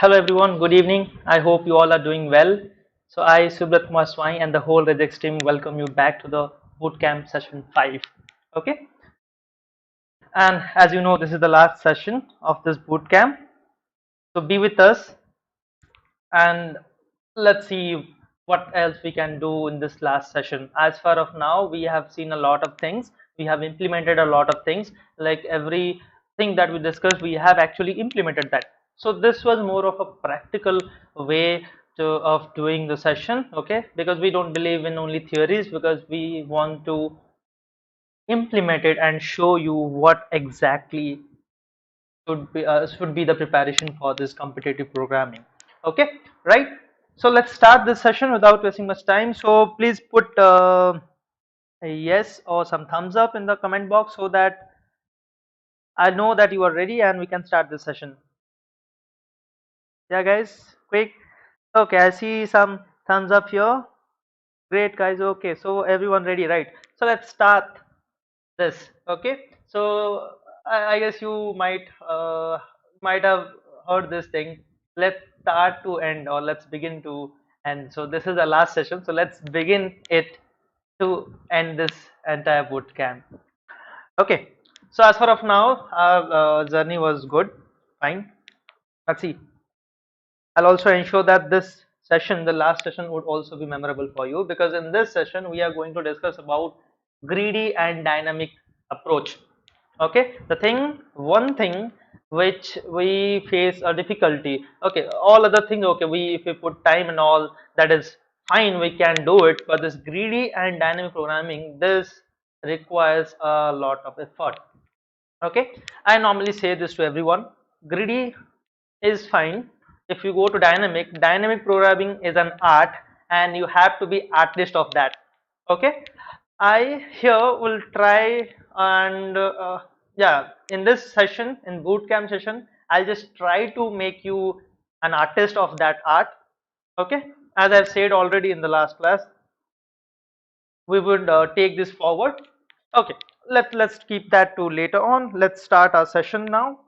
Hello everyone, good evening. I hope you all are doing well. So I, Subrat Kumar Swami and the whole Regex team welcome you back to the Bootcamp session 5. Okay, and as you know, this is the last session of this bootcamp. So be with us and let's see what else we can do in this last session. As far of now, we have seen a lot of things. We have implemented a lot of things. Like everything that we discussed, we have actually implemented that. So this was more of a practical way of doing the session, okay? Because we don't believe in only theories, because we want to implement it and show you what exactly should be the preparation for this competitive programming. Okay, right? So let's start this session without wasting much time. So please put a yes or some thumbs up in the comment box so that I know that you are ready and we can start this session. Yeah, guys, quick. Okay, I see some thumbs up here. Great, guys. Okay, so everyone ready, right? So let's start this. Okay, so I guess you might have heard this thing. Let's start to end, or let's begin to end. So this is the last session, so let's begin it to end this entire boot camp. Okay, so as far of now, our journey was good, fine. Let's see. I'll also ensure that this session, the last session, would also be memorable for you, because in this session we are going to discuss about greedy and dynamic approach. Okay, one thing which we face a difficulty. Okay, all other things, okay, we if we put time and all, that is fine, we can do it. But this greedy and dynamic programming, this requires a lot of effort. Okay, I normally say this to everyone. Greedy is fine. If you go to dynamic programming is an art, and you have to be artist of that. Okay, I here will try and yeah, in this session, in bootcamp session, I'll just try to make you an artist of that art. Okay, as I've said already in the last class, we would take this forward. Okay, let's keep that to later on. Let's start our session now.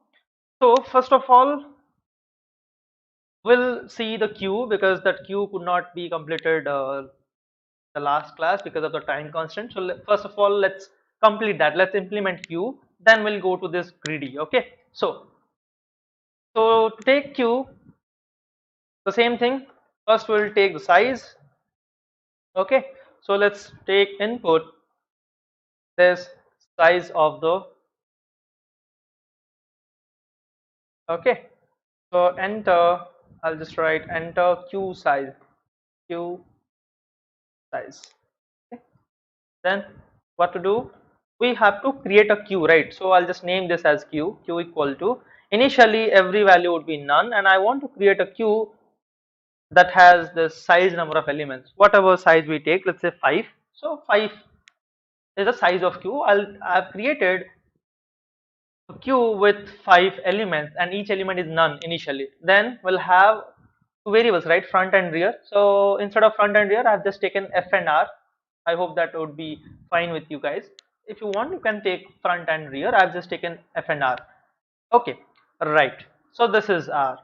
So first of all, we'll see the queue, because that queue could not be completed the last class because of the time constraint. So first of all, let's complete that. Let's implement queue. Then we'll go to this greedy. Okay. So to take queue, the same thing. First, we'll take the size. Okay. So let's take input this size of the. Okay. So enter. I'll just write enter queue size. Queue size. Okay. Then what to do? We have to create a queue, right? So I'll just name this as queue equal to, initially every value would be none, and I want to create a queue that has the size number of elements, whatever size we take. Let's say 5. So 5 is the size of queue. I've created a queue with 5 elements, and each element is none initially. Then we'll have two variables, right? Front and rear. So instead of front and rear, I've just taken f and r. I hope that would be fine with you guys. If you want, you can take front and rear. I've just taken f and r. Okay, right. So this is our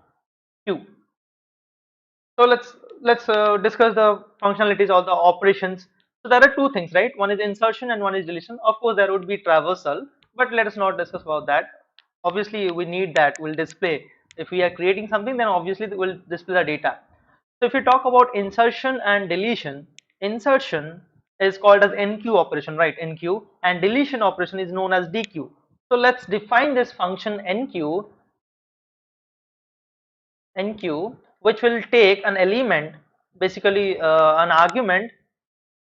queue. So let's discuss the functionalities or the operations. So there are two things, right? One is insertion and one is deletion. Of course, there would be traversal, but let us not discuss about that. Obviously, we need that. We'll display. If we are creating something, then obviously we'll display the data. So if you talk about insertion and deletion, insertion is called as NQ operation, right? NQ, and deletion operation is known as DQ. So let's define this function NQ, which will take an element, basically an argument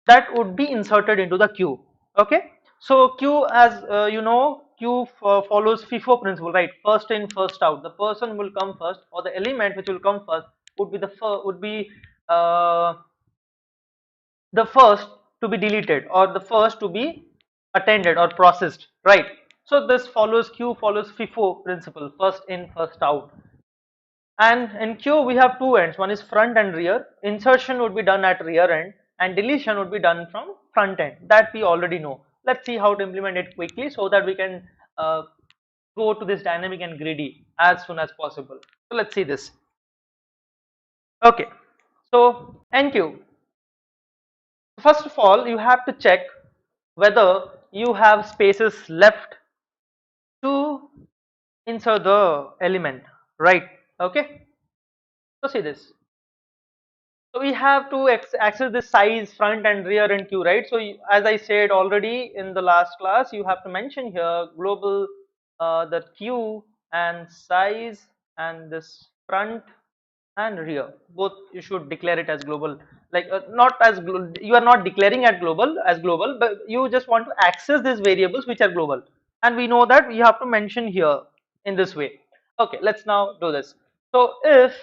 that would be inserted into the queue. Okay, so queue, as you know, queue follows FIFO principle, right? First in, first out. The person will come first, or the element which will come first would be uh, the first to be deleted, or the first to be attended or processed, right? So this follows, queue follows FIFO principle, first in, first out. And in queue we have two ends, one is front and rear. Insertion would be done at rear end and deletion would be done from front end. That we already know. Let's see how to implement it quickly so that we can go to this dynamic and greedy as soon as possible. So let's see this. Okay, so NQ. First of all, you have to check whether you have spaces left to insert the element, right? Okay, so see this. So we have to access the size front and rear in queue, right? So as I said already in the last class, you have to mention here global, the queue and size and this front and rear. Both you should declare it as global. Like not as you are not declaring at global as global, but you just want to access these variables which are global. And we know that we have to mention here in this way. Okay, let's now do this. So if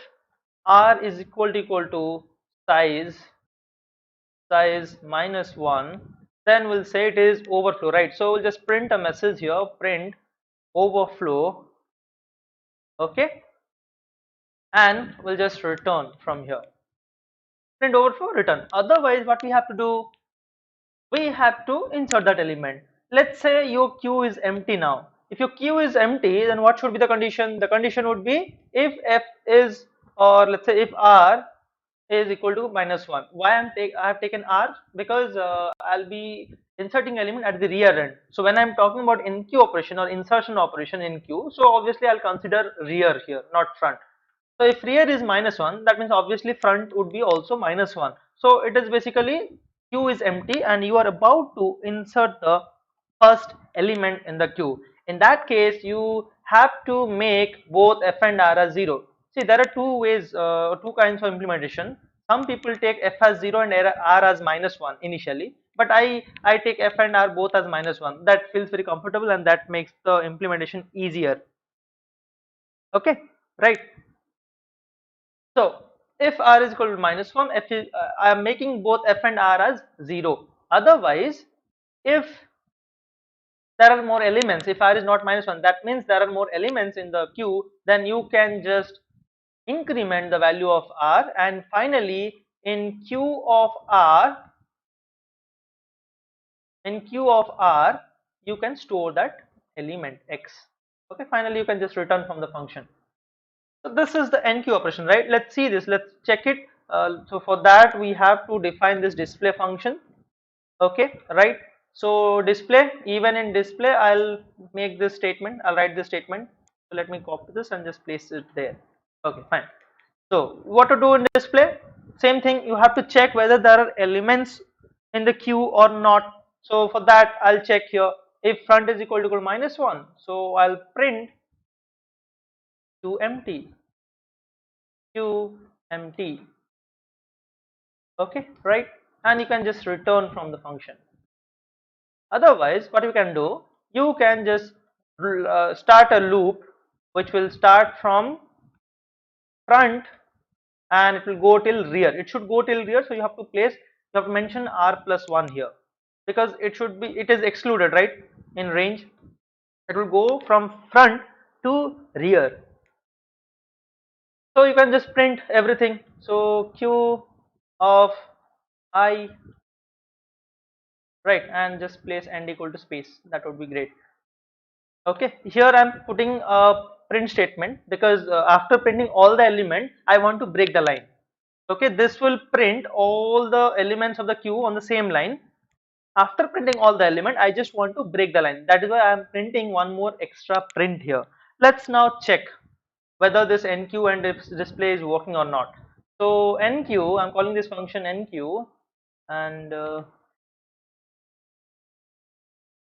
r is equal to size minus 1, then we'll say it is overflow, right? So we'll just print a message here, print overflow, okay, and we'll just return from here, print overflow, return. Otherwise what we have to do, we have to insert that element. Let's say your queue is empty now. If your queue is empty, then what should be the condition? The condition would be if f is, or let's say if r is equal to minus 1. Why I have taken r? Because I'll be inserting element at the rear end. So when I'm talking about in queue operation or insertion operation in queue, so obviously I'll consider rear here, not front. So if rear is minus 1, that means obviously front would be also minus 1. So it is basically queue is empty and you are about to insert the first element in the queue. In that case, you have to make both f and r as 0. See, there are two ways, two kinds of implementation. Some people take f as 0 and r as minus 1 initially, but I take f and r both as minus 1. That feels very comfortable and that makes the implementation easier. Okay, right. So if r is equal to minus 1, f is, I am making both f and r as 0. Otherwise, if there are more elements, if r is not minus 1, that means there are more elements in the queue, then you can just increment the value of r, and finally in queue of r, you can store that element x. Okay, finally you can just return from the function. So this is the enqueue operation, right? Let's see this, let's check it. So for that we have to define this display function. Okay, right? So display, even in display I'll make this statement, I'll write this statement. So let me copy this and just place it there. Okay, fine. So what to do in display? Same thing, you have to check whether there are elements in the queue or not. So for that I'll check here if front is equal to minus 1. So I'll print queue empty, queue empty. Okay, right? And you can just return from the function. Otherwise what you can do, you can just start a loop which will start from front and it will go till rear. It should go till rear, so you have to place, you have to mention r plus 1 here, because it should be, it is excluded, right, in range. It will go from front to rear. So you can just print everything. So q of I, right, and just place end equal to space. That would be great. Okay, here I'm putting a print statement because after printing all the element I want to break the line. Okay, this will print all the elements of the queue on the same line. After printing all the element I just want to break the line. That is why I am printing one more extra print here. Let's now check whether this enqueue and its display is working or not. So enqueue, I'm calling this function enqueue, and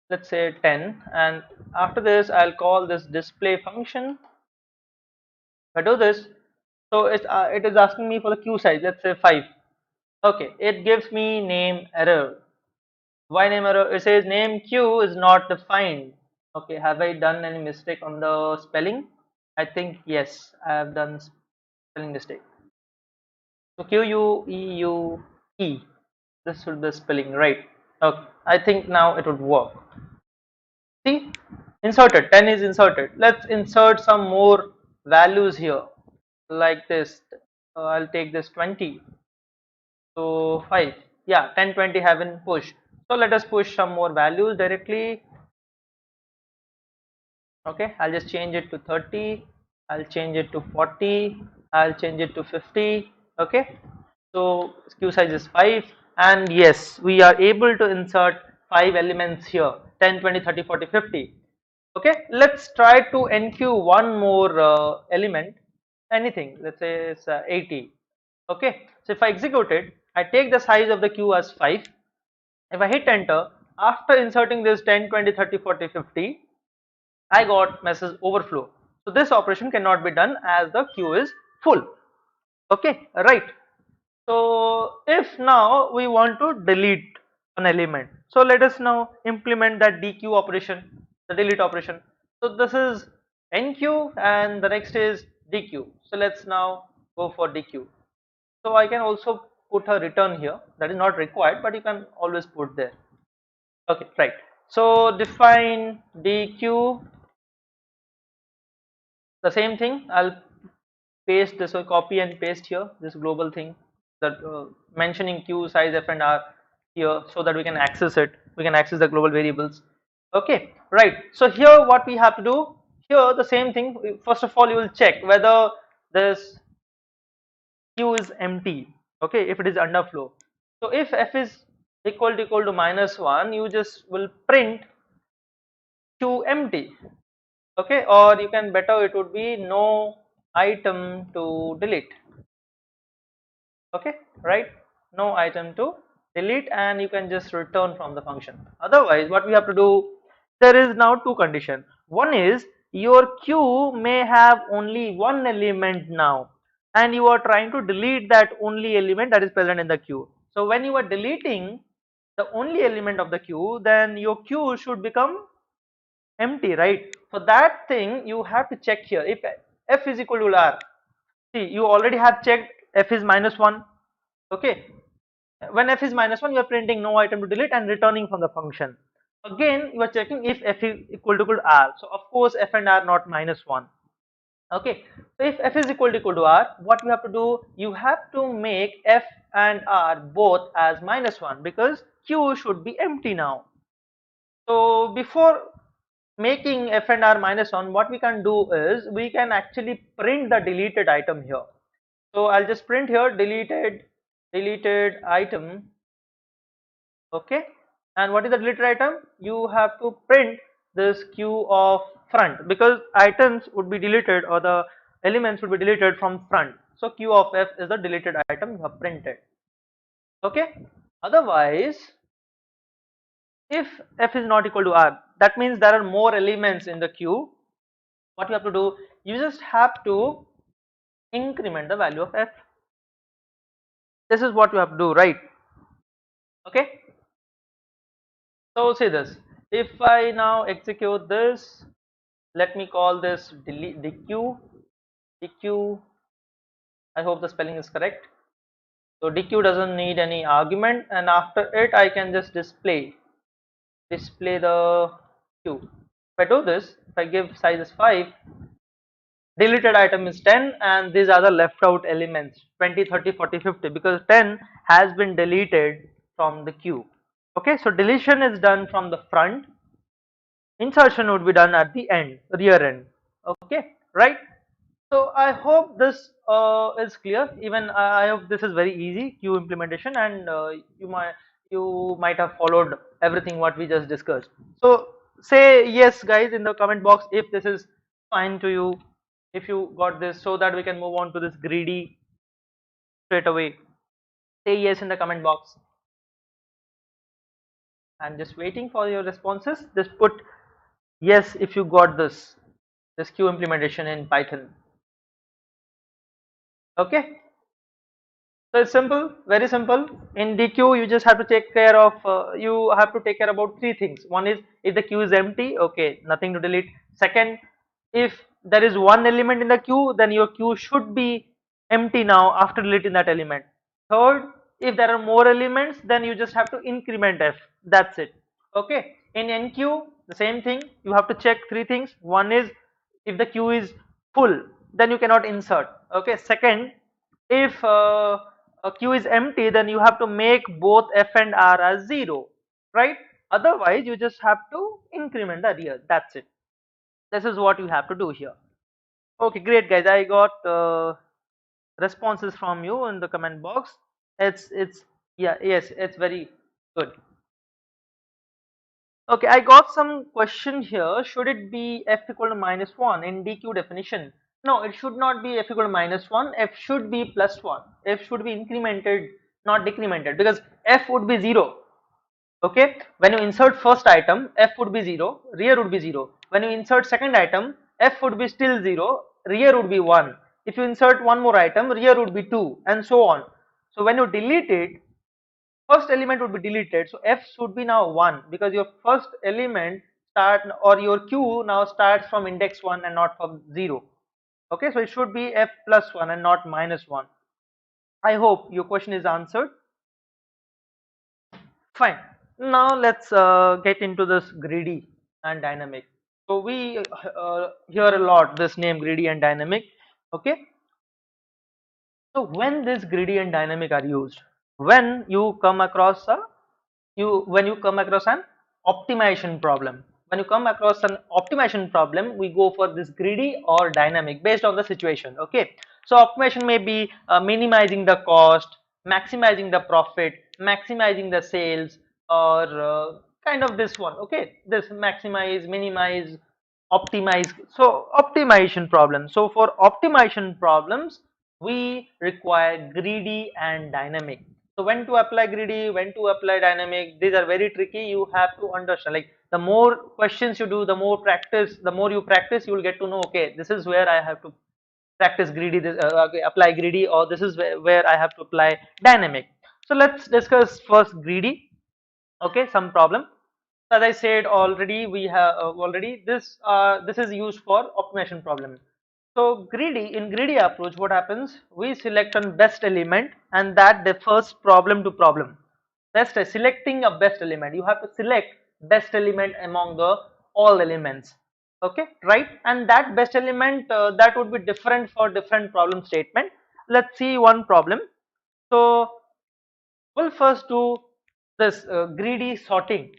let's say 10, and after this I'll call this display function. If I do this, so it is asking me for the queue size, let's say 5. Okay, it gives me name error. Why name error? It says name queue is not defined. Okay, have I done any mistake on the spelling? I think yes, I have done spelling mistake. So Q U E U E, this should be the spelling, right? Okay, I think now it would work. See, inserted, 10 is inserted. Let's insert some more values here, like this. I'll take this 20. So 5. Yeah, 10, 20 have been pushed. So let us push some more values directly. Okay, I'll just change it to 30. I'll change it to 40. I'll change it to 50. Okay, so queue size is 5, and yes, we are able to insert 5 elements here: 10, 20, 30, 40, 50. Okay, let's try to enqueue one more element, anything, let's say it's 80. Okay, so if I execute it, I take the size of the queue as 5. If I hit enter, after inserting this 10, 20, 30, 40, 50, I got message overflow. So this operation cannot be done as the queue is full. Okay, right. So if now we want to delete an element, so let us now implement that dequeue operation, the delete operation. So this is enqueue and the next is dequeue. So let's now go for dequeue. So I can also put a return here, that is not required, but you can always put there. Okay, right. So define dequeue, the same thing. I'll paste this, or copy and paste here this global thing, that mentioning queue size f and r here, so that we can access it, we can access the global variables. Okay, right. So here what we have to do, here the same thing. First of all, you will check whether this queue is empty. Okay, if it is underflow, so if f is equal to -1, you just will print queue empty. Okay, or you can better, it would be no item to delete. Okay, right, no item to delete, and you can just return from the function. Otherwise what we have to do, there is now two conditions. One is your queue may have only one element now, and you are trying to delete that only element that is present in the queue. So when you are deleting the only element of the queue, then your queue should become empty, right? For that thing you have to check here, if f is equal to r. See, you already have checked f is -1. Okay, when f is -1, you are printing no item to delete and returning from the function. Again, you are checking if f is equal to r. So of course f and r not -1. Okay, so if f is equal to r, what you have to do, you have to make f and r both as -1, because q should be empty now. So before making f and r -1, what we can do is we can actually print the deleted item here. So I'll just print here deleted item. Okay, and what is the deleted item? You have to print this queue of front, because items would be deleted, or the elements would be deleted from front. So queue of f is the deleted item you have printed. Okay, otherwise if f is not equal to r, that means there are more elements in the queue. What you have to do, you just have to increment the value of f. This is what you have to do, right? Okay, so see this, if I now execute this, let me call this delete dequeue. I hope the spelling is correct. So dequeue doesn't need any argument, and after it I can just display the queue. If I do this, if I give size is 5, deleted item is 10, and these are the left out elements 20, 30, 40, 50, because 10 has been deleted from the queue. Okay, so deletion is done from the front, insertion would be done at the end, rear end. Okay, right. So I hope this is clear. Even I hope this is very easy queue implementation, and you might have followed everything what we just discussed. So say yes guys in the comment box if this is fine to you, if you got this, so that we can move on to this greedy straight away. Say yes in the comment box. I'm just waiting for your responses. Just put yes if you got this queue implementation in Python. Okay, so it's simple, very simple. In DQ, you just have to take care of, you have to take care about three things. One is if the queue is empty, okay, nothing to delete. Second, if there is one element in the queue, then your queue should be empty now after deleting that element. Third, if there are more elements, then you just have to increment f. That's it. Okay. In NQ, the same thing. You have to check three things. One is if the queue is full, then you cannot insert. Okay. Second, if a queue is empty, then you have to make both f and r as 0, right? Otherwise, you just have to increment the rear. That's it. This is what you have to do here. Okay, great guys. I got responses from you in the comment box. It's yeah, yes, it's very good. Okay, I got some question here. Should it be f equal to minus 1 in dq definition? No, it should not be f equal to minus 1. F should be plus 1. F should be incremented, not decremented, because f would be 0. Okay, when you insert first item, f would be 0, rear would be 0. When you insert second item, f would be still 0, rear would be 1. If you insert one more item, rear would be 2, and so on. So when you delete it, first element would be deleted, so f should be now 1, because your first element start, or your q now starts from index 1 and not from 0. Okay, so it should be f plus 1 and not minus 1. I hope your question is answered. Fine. Now let's get into this greedy and dynamic. So we hear a lot this name greedy and dynamic. Okay. So when this greedy and dynamic are used, when you come across a when you come across an optimization problem, when you come across an optimization problem, we go for this greedy or dynamic based on the situation. Okay, so optimization may be minimizing the cost, maximizing the profit, maximizing the sales, or kind of this one. Okay, this maximize, minimize, optimize. So optimization problem. So for optimization problems, we require greedy and dynamic. So when to apply greedy, when to apply dynamic, these are very tricky. You have to understand, like the more questions you do, the more practice, the more you practice, you will get to know, okay, this is where I have to practice greedy, this okay, apply greedy, or this is where I have to apply dynamic. So let's discuss first greedy. Okay, some problem. As I said already, we have already this is used for optimization problem. So greedy, in greedy approach, what happens? We select on best element, and that differs problem to problem. Best selecting a best element. You have to select best element among the all elements. Okay, right? And that best element that would be different for different problem statement. Let's see one problem. So we'll first do this greedy sorting.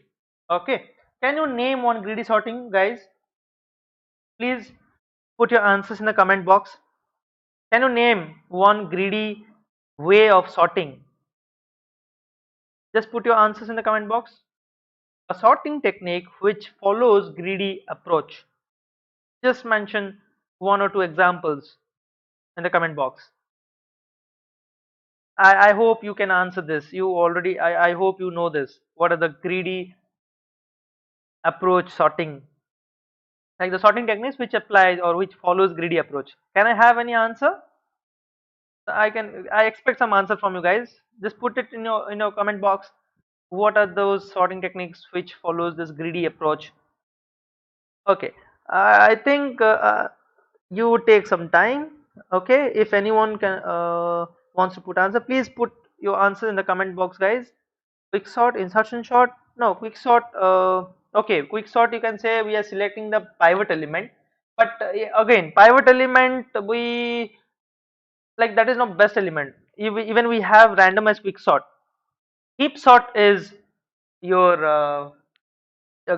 Okay, can you name one greedy sorting, guys? Please put your answers in the comment box. Can you name one greedy way of sorting? Just put your answers in the comment box. A sorting technique which follows greedy approach. Just mention one or two examples in the comment box. I hope you can answer this. You already, I hope you know this. What are the greedy approach sorting? Like the sorting techniques which applies or which follows greedy approach. Can I have any answer? I expect some answer from you guys. Just put it in your comment box. What are those sorting techniques which follows this greedy approach? Okay, I think you would take some time. Okay, if anyone can wants to put answer, please put your answer in the comment box, guys. Quick sort, insertion sort. No, quick sort. Okay, quick sort. You can say we are selecting the pivot element, but again, pivot element we like that is not best element. Even we have randomized quick sort. Heap sort is your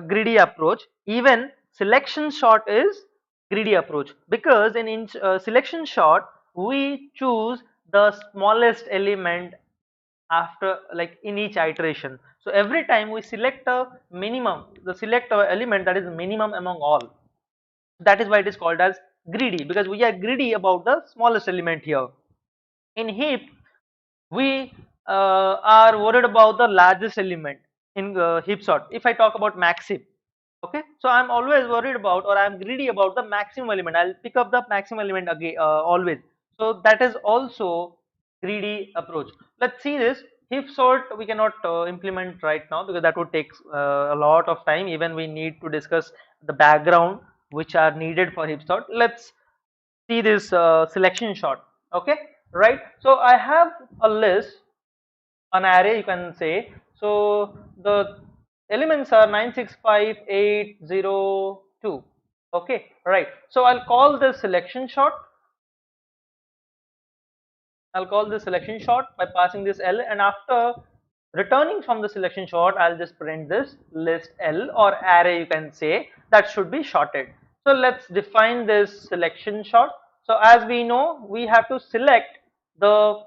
greedy approach. Even selection sort is greedy approach, because in selection sort we choose the smallest element after, like in each iteration. So every time we select a minimum, the select a element that is minimum among all. That is why it is called as greedy, because we are greedy about the smallest element here. In heap we are worried about the largest element in heap sort. If I talk about max heap, okay, so I'm always worried about, or I'm greedy about the maximum element. I'll pick up the maximum element again always. So that is also greedy approach. Let's see this. Heap sort we cannot implement right now, because that would take a lot of time. Even we need to discuss the background which are needed for heap sort. Let's see this selection sort. Okay, right? So I have a list, an array you can say. So the elements are 965802. Okay, right? So I'll call this selection sort. I'll call this selection sort by passing this L, and after returning from the selection sort, I'll just print this list L, or array you can say, that should be sorted. So let's define this selection sort. So as we know, we have to select the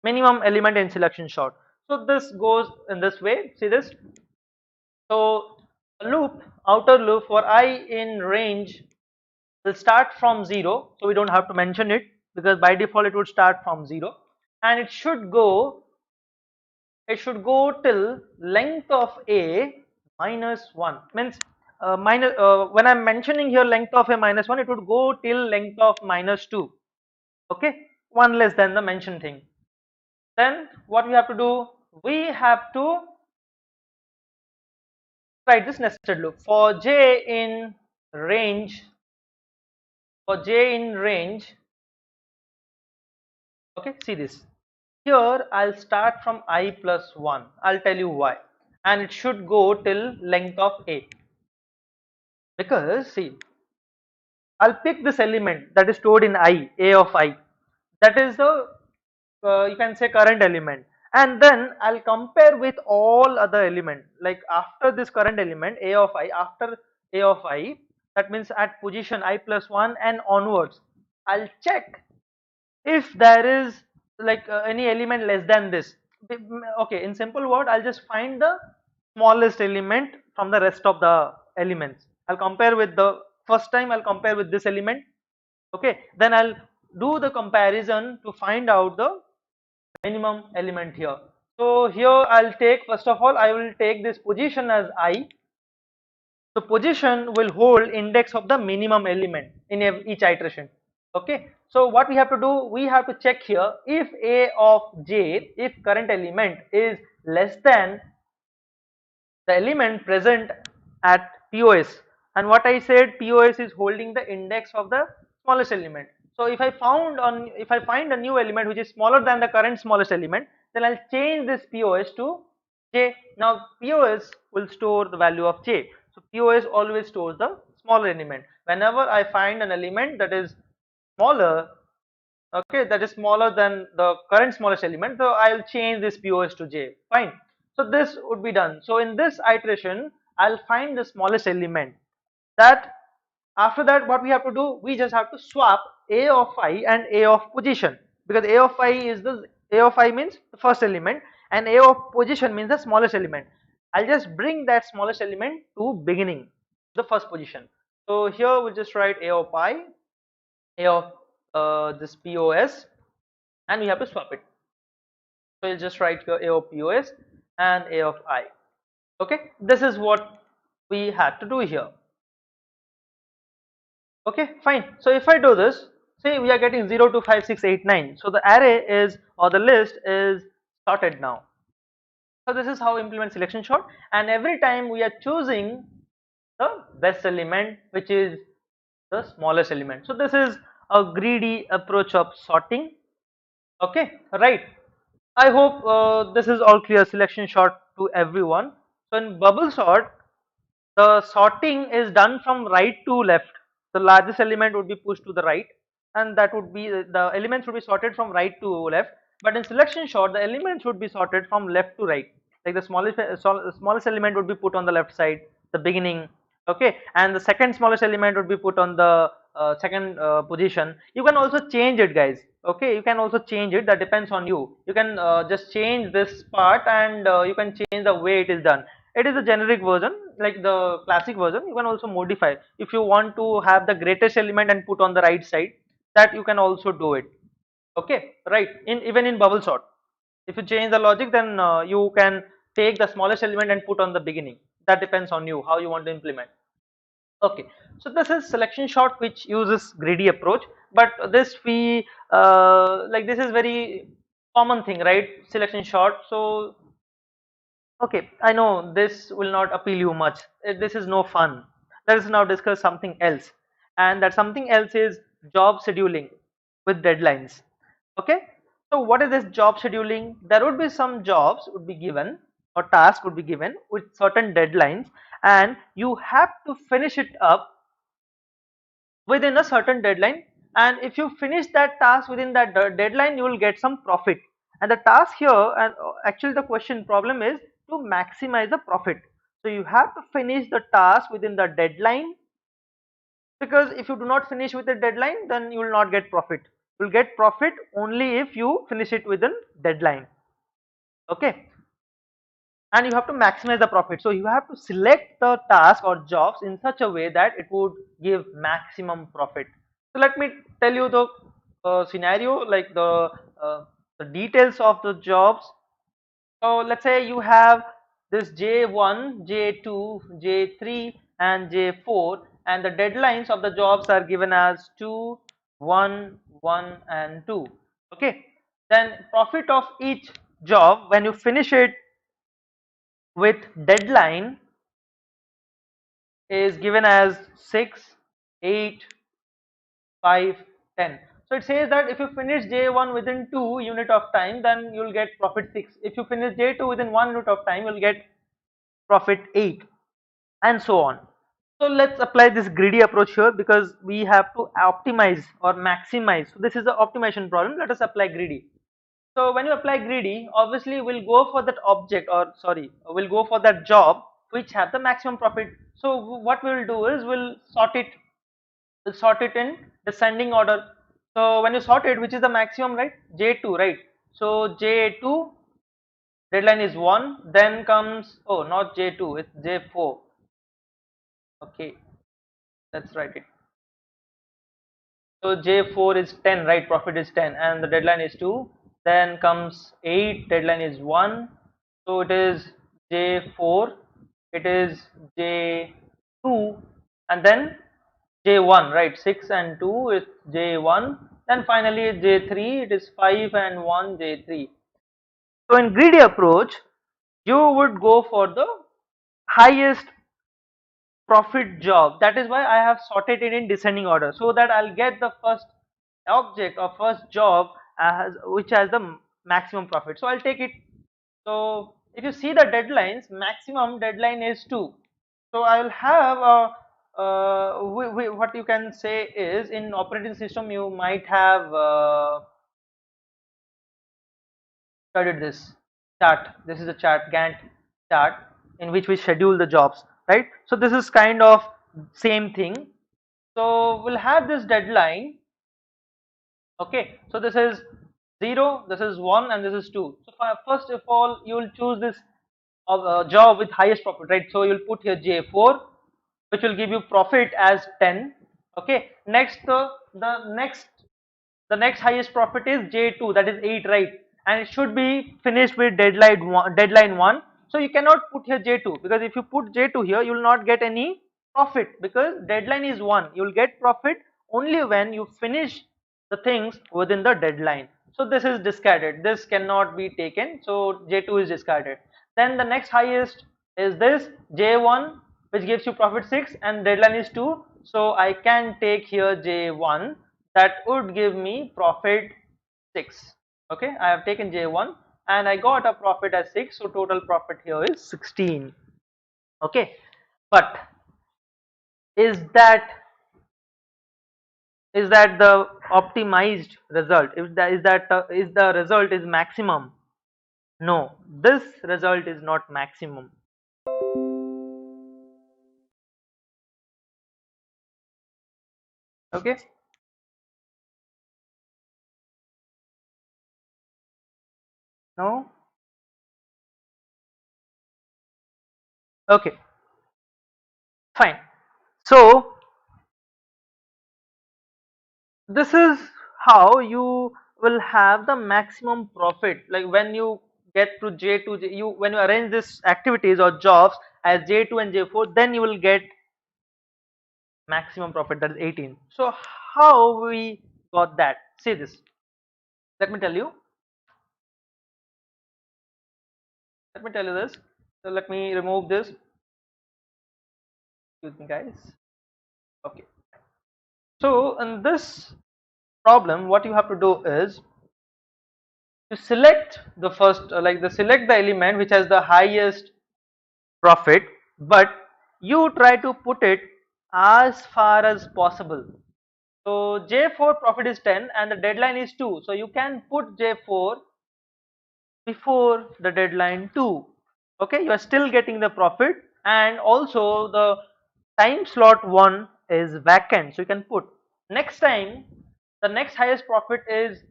minimum element in selection sort. So this goes in this way. See this? So a loop, outer loop for I in range will start from 0. So we don't have to mention it because by default it would start from 0, and it should go till length of a minus 1. Means when I'm mentioning here length of a minus 1, it would go till length of minus 2. Okay, one less than the mentioned thing. Then what we have to do? We have to write this nested loop for j in range. For j in range, okay, see this. Here I'll start from I plus 1. I'll tell you why. And it should go till length of a. Because see, I'll pick this element that is stored in I, a of I. That is the you can say current element, and then I'll compare with all other element, like after this current element a of I, after a of I, that means at position I plus 1 and onwards, I'll check if there is like any element less than this. Okay, in simple word, I'll just find the smallest element from the rest of the elements. I'll compare with the first time, I'll compare with this element. Okay, then I'll do the comparison to find out the minimum element here. So here I'll take, first of all I will take this position as I. So position will hold index of the minimum element in each iteration. Okay, so what we have to do, we have to check here if a of j, if current element is less than the element present at POS, and what I said, POS is holding the index of the smallest element. So if I find a new element which is smaller than the current smallest element, then I'll change this POS to j. Now POS will store the value of j. So POS always stores the smaller element. Whenever I find an element that is smaller, okay, that is smaller than the current smallest element, so I'll change this POS to j. Fine. So this would be done. So in this iteration, I'll find the smallest element. That after that, what we have to do, we just have to swap a of I and a of position, because a of I means the first element and a of position means the smallest element. I'll just bring that smallest element to beginning, the first position. So here we'll just write a of I, a of this POS, and we have to swap it. So you'll just write here a of POS and a of I. Okay, this is what we had to do here. Okay, fine. So if I do this, say we are getting 0 to 5 6 8 9, so the array is, or the list is sorted now. So this is how implement selection sort, and every time we are choosing the best element, which is the smallest element. So this is a greedy approach of sorting. Okay, right. I hope this is all clear, selection sort to everyone. So in bubble sort, the sorting is done from right to left. The largest element would be pushed to the right, and that would be the elements would be sorted from right to left. But in selection sort, the elements would be sorted from left to right. Like the smallest element would be put on the left side, the beginning. Okay, and the second smallest element would be put on the second position. You can also change it, guys. Okay, you can also change it. That depends on you. You can just change this part, and you can change the way it is done. It is a generic version, like the classic version. You can also modify if you want to have the greatest element and put on the right side, that you can also do it. Okay, right, in even in bubble sort, if you change the logic, then you can take the smallest element and put on the beginning. That depends on you how you want to implement. Okay, so this is selection sort which uses greedy approach, but this we like this is very common thing, right? Selection sort. So okay, I know this will not appeal you much. This is no fun. Let us now discuss something else, and that something else is job scheduling with deadlines. Okay, so what is this job scheduling? There would be some jobs would be given, or task would be given with certain deadlines, and you have to finish it up within a certain deadline, and if you finish that task within that deadline, you will get some profit. And the task here, and actually the question problem is to maximize the profit. So you have to finish the task within the deadline, because if you do not finish with the deadline, then you will not get profit. You'll get profit only if you finish it within deadline. Okay, and you have to maximize the profit. So you have to select the task or jobs in such a way that it would give maximum profit. So let me tell you the scenario, like the details of the jobs. So let's say you have this J1, J2, J3 and J4, and the deadlines of the jobs are given as 2, 1, 1 and 2. Okay, then profit of each job when you finish it with deadline is given as 6, 8, 5, 10. So it says that if you finish J1 within 2 unit of time, then you'll get profit 6. If you finish J2 within 1 unit of time, you'll get profit 8, and so on. So let's apply this greedy approach here because we have to optimize or maximize. So this is the optimization problem. Let us apply greedy. So when you apply greedy, obviously we'll go for that object, or sorry, we'll go for that job which have the maximum profit. So what we'll do is we'll sort it in descending order. So when you sort it, which is the maximum, right? J2, right? So J2 deadline is 1, then comes, oh, not J2, it's J4. Okay, let's write it. So J4 is 10, right? Profit is 10 and the deadline is 2. Then comes 8, deadline is 1. So it is J4, it is J2 and then J1, right? 6 and 2 is J1. Then finally J3, it is 5 and 1, J3. So in greedy approach, you would go for the highest profit job. That is why I have sorted it in descending order, so that I'll get the first object or first job as which has the maximum profit. So I'll take it. So if you see the deadlines, maximum deadline is 2. So I'll have a what you can say is, in operating system you might have studied this chart. This is a chart, Gantt chart, in which we schedule the jobs, right? So this is kind of same thing. So we'll have this deadline. Okay, so this is 0, this is 1 and this is 2. So first of all you will choose this job with highest profit, right? So you'll put here J4, which will give you profit as 10. Okay, next the next highest profit is J2, that is 8, right? And it should be finished with deadline 1. So you cannot put here J2, because if you put J2 here you will not get any profit, because deadline is 1. You will get profit only when you finish the things within the deadline. So this is discarded, this cannot be taken, so J2 is discarded. Then the next highest is this J1, which gives you profit 6 and deadline is 2. So I can take here J1, that would give me profit 6. Okay, I have taken J1 and I got a profit as 6, so total profit here is 16. Okay, but is that the optimized result? Is the result is maximum? No, this result is not maximum. Okay, no, okay, fine. So this is how you will have the maximum profit. Like when you get to J2, when you arrange this activities or jobs as J2 and J4, then you will get maximum profit, that is 18. So how we got that? See this. Let me tell you. Let me tell you this. So let me remove this. Excuse me, guys. Okay. So in this problem, what you have to do is to select the first, select the element which has the highest profit, but you try to put it as far as possible. So J4 profit is 10 and the deadline is 2. So you can put J4 before the deadline 2. Okay, you are still getting the profit, and also the time slot 1 is vacant, so you can put. Next time The next highest profit is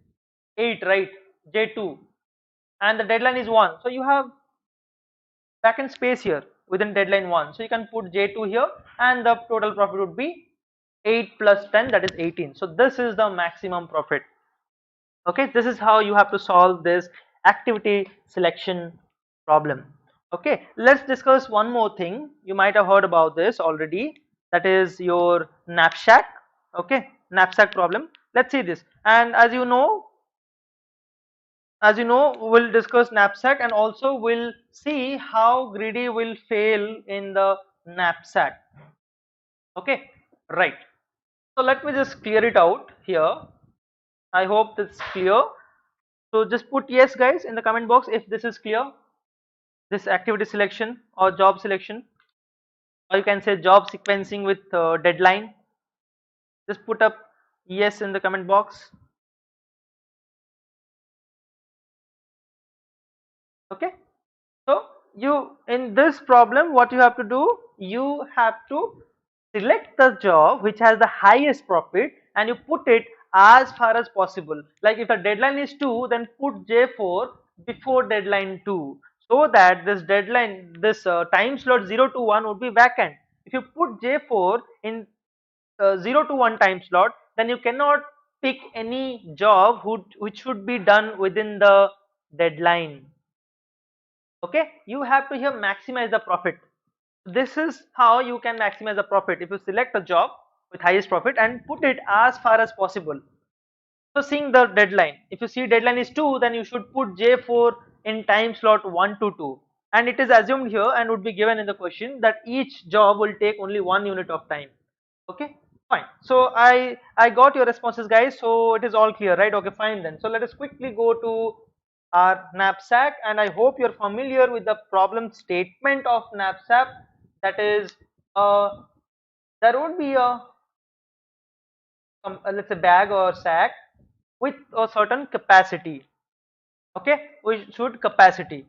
8, right? J2, and the deadline is 1. So you have vacant space here within deadline 1. So you can put J2 here, and the total profit would be 8 plus 10, that is 18. So this is the maximum profit. Okay, this is how you have to solve this activity selection problem. Okay, let's discuss one more thing. You might have heard about this already. That is your knapsack. Okay, knapsack problem. Let's see this. And as you know, we'll discuss knapsack, and also we'll see how greedy will fail in the knapsack. Okay, right. So let me just clear it out here. I hope that's clear. So just put yes guys in the comment box if this is clear, this activity selection or job selection, or you can say job sequencing with deadline. Just put up yes in the comment box. Okay, so you, in this problem, what you have to do, you have to select the job which has the highest profit and you put it as far as possible. Like if the deadline is 2, then put J4 before deadline 2, so that this deadline, this time slot 0 to 1 would be vacant. If you put J4 in 0 to 1 time slot, then you cannot pick any job which should be done within the deadline. Okay, you have to here maximize the profit. This is how you can maximize the profit. If you select a job with highest profit and put it as far as possible. So seeing the deadline, if you see deadline is 2, then you should put J4 in time slot 1 to 2, and it is assumed here and would be given in the question that each job will take only 1 unit of time. Okay, fine. So I got your responses guys, so it is all clear, right? Okay, fine then. So let us quickly go to our knapsack, and I hope you're familiar with the problem statement of knapsack. That is, there would be a let's say bag or sack with a certain capacity. Okay, we should capacity.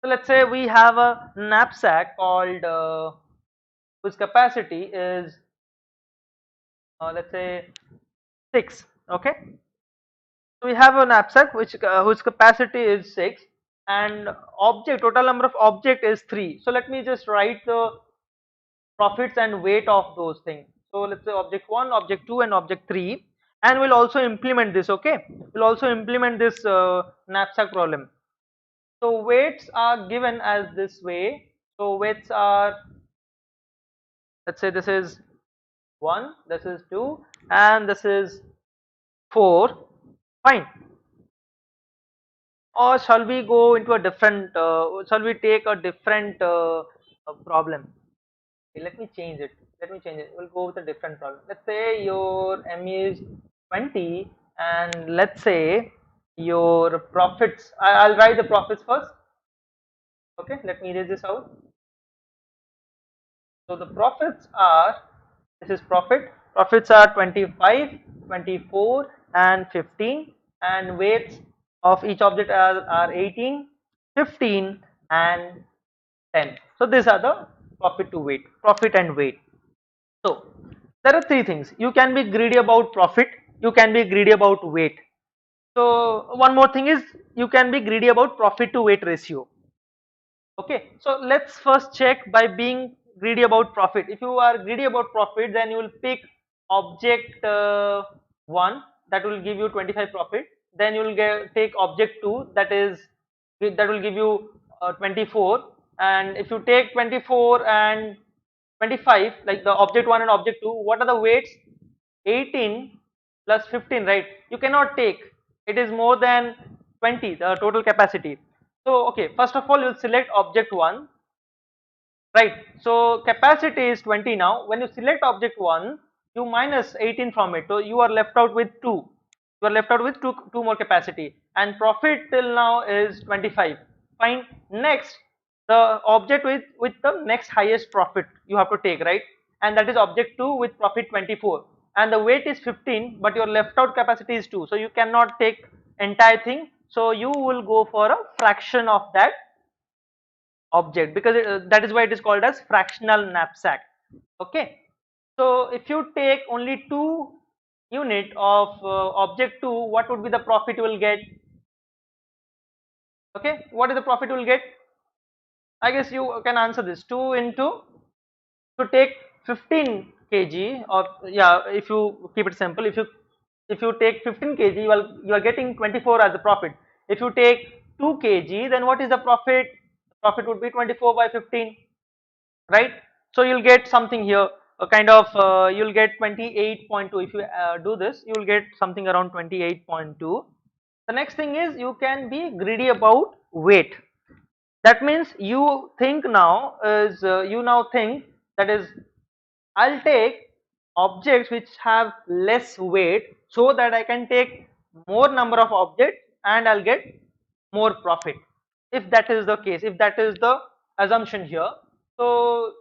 So let's say we have a knapsack called whose capacity is let's say 6. Okay, so we have a knapsack which whose capacity is 6, and object, total number of object is 3. So let me just write the profits and weight of those things. So let's say object 1, object 2, and object 3, and we'll also implement this. Okay, we'll also implement this knapsack problem. So weights are given as this way. So weights are, let's say this is 1, this is 2, and this is 4. Fine. Or shall we go into a different, shall we take a different problem? Okay, let me change it. Let me change it. We'll go with a different problem. Let's say your M is 20, and let's say your profits. I'll write the profits first. Okay, let me erase this out. So the profits are, this is profit. Profits are 25, 24, and 15, and weights of each object are 18, 15, and 10. So these are the profit to weight, profit and weight. So there are three things. You can be greedy about profit, you can be greedy about weight. So one more thing is you can be greedy about profit to weight ratio. Okay, so let's first check by being greedy about profit. If you are greedy about profit, then you will pick object 1, that will give you 25 profit. Then you will take object 2, that will give you 24. And if you take 24 and 25, like the object 1 and object 2, what are the weights? 18 plus 15, right? You cannot take, it is more than 20, the total capacity. So okay, first of all you will select object 1, right? So capacity is 20. Now when you select object 1, you minus 18 from it, so you are left out with 2. You are left out with two more capacity, and profit till now is 25. Fine. Next, the object with the next highest profit you have to take, right? And that is object 2 with profit 24, and the weight is 15, but your left out capacity is 2, so you cannot take entire thing. So you will go for a fraction of that object, because that is why it is called as fractional knapsack. Okay, so if you take only 2 unit of object 2, what would be the profit you will get? Okay, what is the profit you will get? I guess you can answer this. 2 into, to take 15 kg, or yeah, if you keep it simple, if you take 15 kg, you are getting 24 as a profit. If you take 2 kg, then what is the profit? Profit would be 24 by 15, right? So you'll get something here, a kind of you'll get 28.2. If you do this, you will get something around 28.2. The next thing is, you can be greedy about weight. That means you think now is you now think that is, I'll take objects which have less weight so that I can take more number of objects and I'll get more profit. If that is the case, if that is the assumption here, so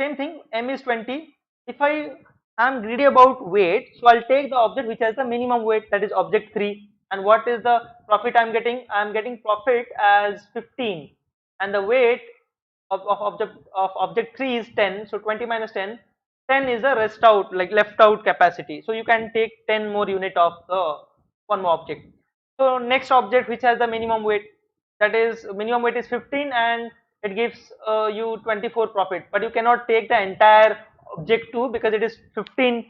same thing, m is 20. If I am greedy about weight, so I'll take the object which has the minimum weight, that is object 3. And what is the profit I'm getting? I'm getting profit as 15, and the weight of object 3 is 10. So 20 minus 10, 10 is a rest out, like left out capacity. So you can take 10 more unit of the one more object. So next object which has the minimum weight, that is minimum weight is 15, and it gives you 24 profit, but you cannot take the entire object 2 because it is 15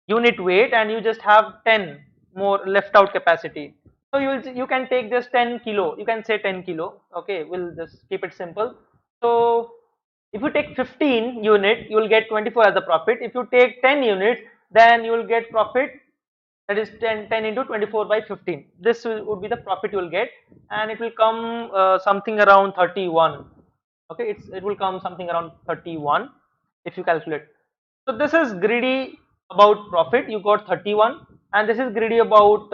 unit weight and you just have 10 more left out capacity. So you can take just 10 kilo, you can say 10 kilo. Okay, we'll just keep it simple. So if you take 15 unit, you will get 24 as the profit. If you take 10 units, then you will get profit, that is 10 into 24 by 15. This would be the profit you will get, and it will come something around 31. Okay, it will come something around 31 if you calculate. So this is greedy about profit, you got 31, and this is greedy about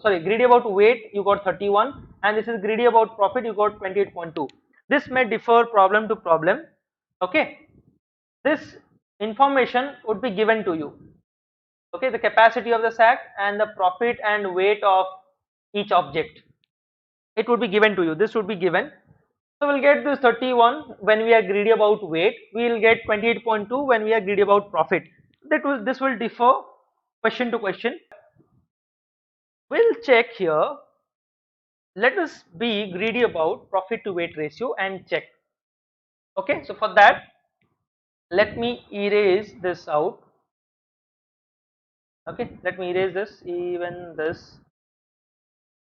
greedy about weight, you got 31, and this is greedy about profit, you got 28.2. This may differ problem to problem. Okay, this information would be given to you. Okay, the capacity of the sack and the profit and weight of each object, it would be given to you. This would be given. So we'll get this 31 when we are greedy about weight, we will get 28.2 when we are greedy about profit. This will differ question to question. We'll check here. Let us be greedy about profit to weight ratio and check. Okay, so for that, let me erase this out. Okay, let me erase this, even this.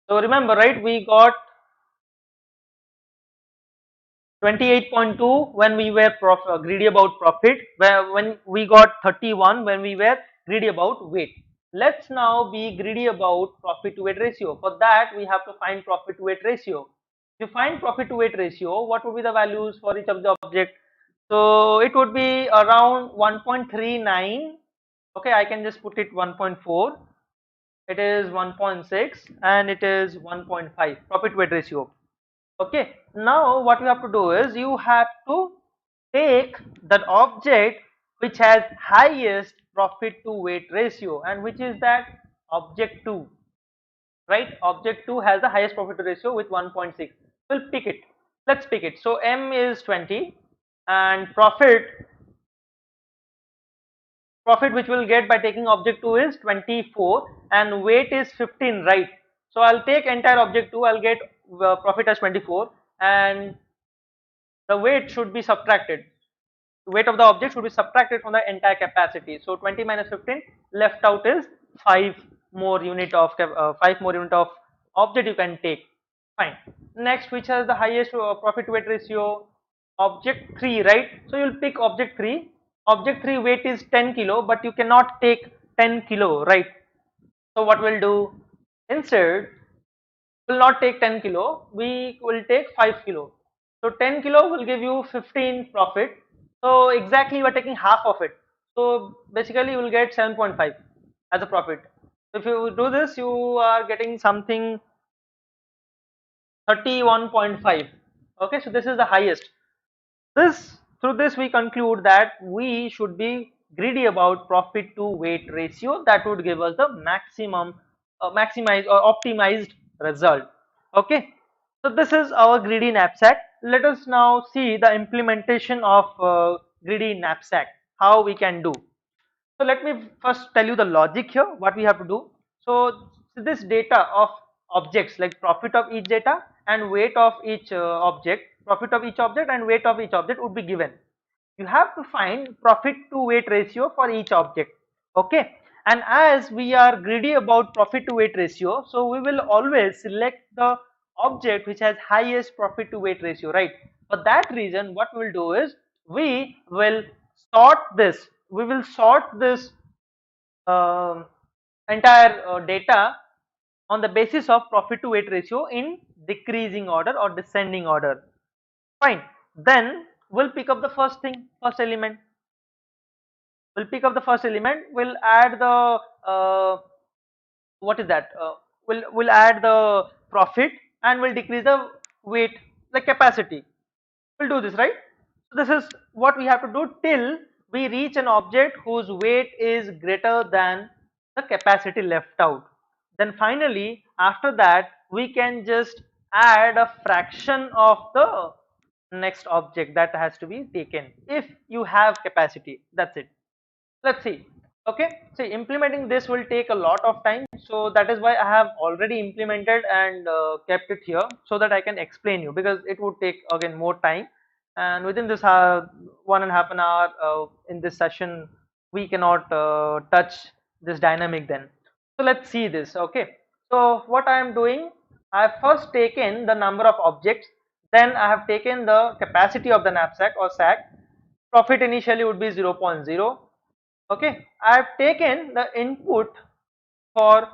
So remember, right, we got 28.2 when we were greedy about profit, when we got 31 when we were greedy about weight. Let's now be greedy about profit to weight ratio. For that, we have to find profit to weight ratio. To find profit to weight ratio, what would be the values for each of the object? So it would be around 1.39. Okay, I can just put it 1.4. It is 1.6 and it is 1.5 profit to weight ratio. Okay, now what you have to do is, you have to take that object which has highest profit to weight ratio, and which is that object 2, right? Object 2 has the highest profit to ratio with 1.6. We'll pick it. Let's pick it. So m is 20, and profit which we'll get by taking object 2 is 24, and weight is 15, right? So I'll take entire object 2, I'll get profit as 24, and the weight should be subtracted. The weight of the object should be subtracted from the entire capacity. So 20 minus 15, left out is 5 more unit of 5 more unit of object you can take. Fine. Next, which has the highest profit to weight ratio? Object 3, right? So you'll pick object 3. Object 3 weight is 10 kilo, but you cannot take 10 kilo, right? So what we'll do? Instead, will not take 10 kilo, we will take 5 kilo. So 10 kilo will give you 15 profit. So exactly you are taking half of it. So basically you will get 7.5 as a profit. If you do this, you are getting something 31.5. Okay, so this is the highest. Through this we conclude that we should be greedy about profit to weight ratio. That would give us the maximum, maximized or optimized result. Okay, so this is our greedy knapsack. Let us now see the implementation of greedy knapsack, how we can do. So let me first tell you the logic here, what we have to do. So this data of objects, like profit of each data and weight of each object, profit of each object and weight of each object would be given. You have to find profit to weight ratio for each object. Okay, and as we are greedy about profit to weight ratio, so we will always select the object which has highest profit to weight ratio, right? For that reason, what we will do is we will sort this um entire data on the basis of profit to weight ratio in decreasing order or descending order. Fine. Then we'll pick up the first element. We'll pick up the first element. We'll add the what is that? We'll add the profit and we'll decrease the weight, the capacity. We'll do this, right? So this is what we have to do till we reach an object whose weight is greater than the capacity left out. Then finally, after that, we can just add a fraction of the next object that has to be taken if you have capacity. That's it. Let's see. Okay, see, implementing this will take a lot of time, so that is why I have already implemented and kept it here so that I can explain you, because it would take again more time, and within this 1.5 hour in this session we cannot touch this dynamic then. So let's see this. Okay, so what I am doing, I have first taken the number of objects, then I have taken the capacity of the knapsack or sack. Profit initially would be 0.0. Okay, I have taken the input for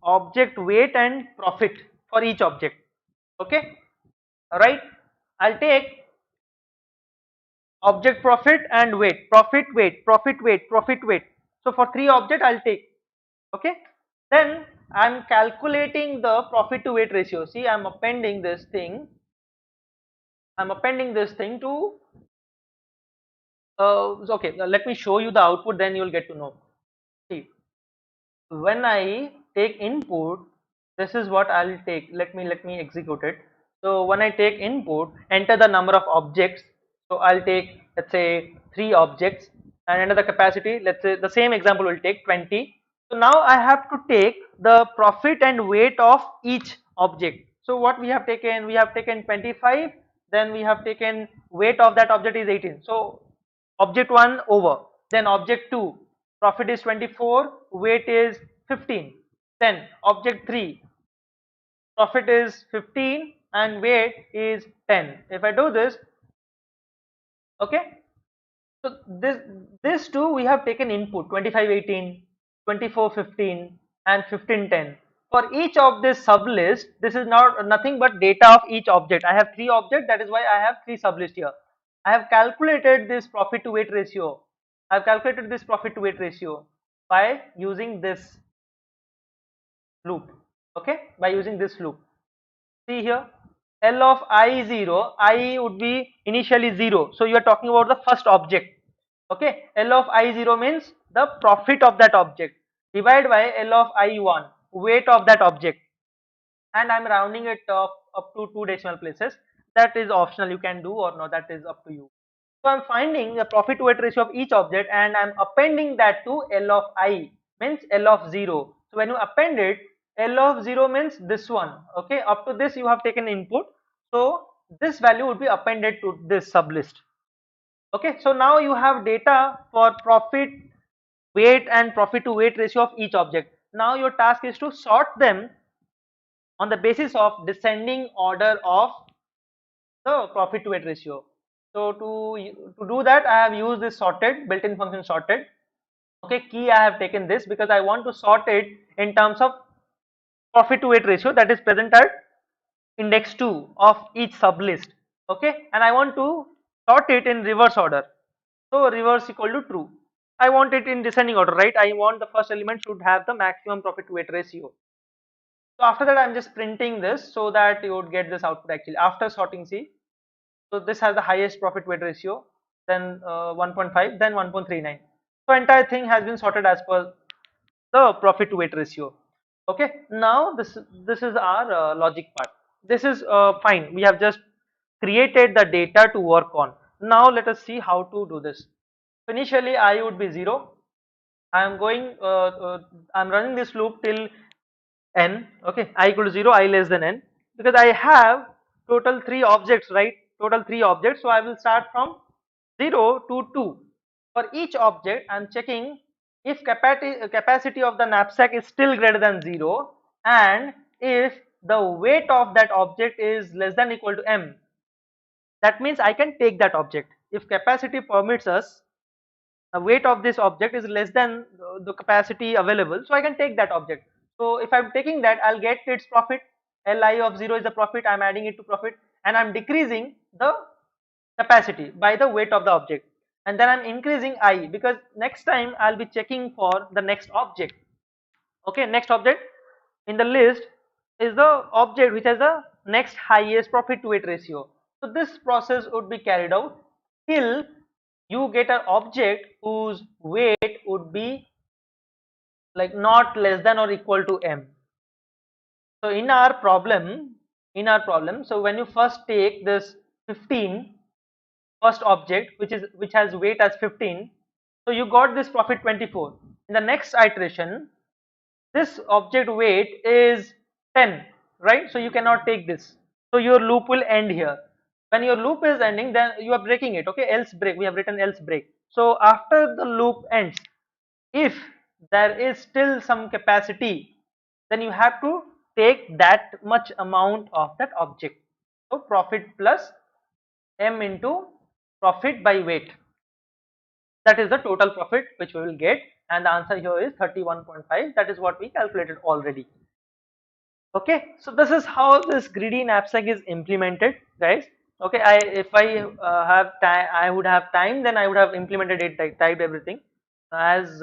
object weight and profit for each object. Okay, alright, I'll take object profit and weight, profit weight, profit weight, profit weight. So for three object I'll take. Okay, then I'm calculating the profit to weight ratio. See, I'm appending this thing. I'm appending this thing to okay, let me show you the output, then you'll get to know. See, when I take input, this is what I'll take. Let me execute it. So when I take input, enter the number of objects. So I'll take, let's say, 3 objects and enter the capacity. Let's say the same example will take 20. So now I have to take the profit and weight of each object. So what we have taken? We have taken 25. Then we have taken weight of that object is 18. So object 1 over. Then object 2, profit is 24, weight is 15. Then object 3, profit is 15 and weight is 10. If I do this, okay, so this two we have taken input 25 18, 24 15 and 15 10. For each of this sublist, this is not nothing but data of each object. I have 3 objects, that is why I have 3 sublist here. I have calculated this profit to weight ratio. I have calculated this profit to weight ratio by using this loop. Okay, by using this loop. See here, L of I0, I would be initially 0. So you are talking about the first object. Okay, L of I0 means the profit of that object, divided by L of I1, weight of that object, and I'm rounding it up to 2 decimal places. That is optional, you can do or not, that is up to you. So I'm finding the profit to weight ratio of each object and I'm appending that to L of I, means L of 0. So when you append it, L of 0 means this one. Okay, up to this you have taken input, so this value would be appended to this sublist. Okay, so now you have data for profit, weight and profit to weight ratio of each object. Now your task is to sort them on the basis of descending order of the profit to weight ratio. So to do that, I have used this sorted, built-in function sorted. Okay, key I have taken this because I want to sort it in terms of profit to weight ratio that is present at index 2 of each sublist. Okay, and I want to sort it in reverse order. So reverse equal to true. I want it in descending order, right? I want the first element should have the maximum profit to weight ratio. So after that, I'm just printing this so that you would get this output actually after sorting C. So this has the highest profit weight ratio, then 1.5, then 1.39. So entire thing has been sorted as per the profit to weight ratio. Okay, now this is our logic part. This is fine. We have just created the data to work on. Now let us see how to do this. So initially I would be 0. I'm going, I'm running this loop till n, okay, I equal to 0, I less than n, because I have total 3 objects, right? Total 3 objects, so I will start from 0 to 2. For each object, I'm checking if capacity of the knapsack is still greater than 0, and if the weight of that object is less than equal to m. That means I can take that object. If capacity permits us, the weight of this object is less than the capacity available, so I can take that object. So if I'm taking that, I'll get its profit. Li of 0 is the profit, I'm adding it to profit, and I'm decreasing the capacity by the weight of the object, and then I'm increasing I, because next time I'll be checking for the next object. Okay, next object in the list is the object which has the next highest profit to weight ratio. So this process would be carried out till you get an object whose weight would be like not less than or equal to m. So in our problem, so when you first take this 15 first object, which has weight as 15, so you got this profit 24. In the next iteration, this object weight is 10, right? So you cannot take this, so your loop will end here. When your loop is ending, then you are breaking it, okay? Else break, we have written else break. So after the loop ends, if there is still some capacity, then you have to take that much amount of that object. So profit plus m into profit by weight, that is the total profit which we will get, and the answer here is 31.5. That is what we calculated already. Okay, so this is how this greedy knapsack is implemented, guys. Okay, if I have time, I would have time, then I would have implemented it, typed everything. As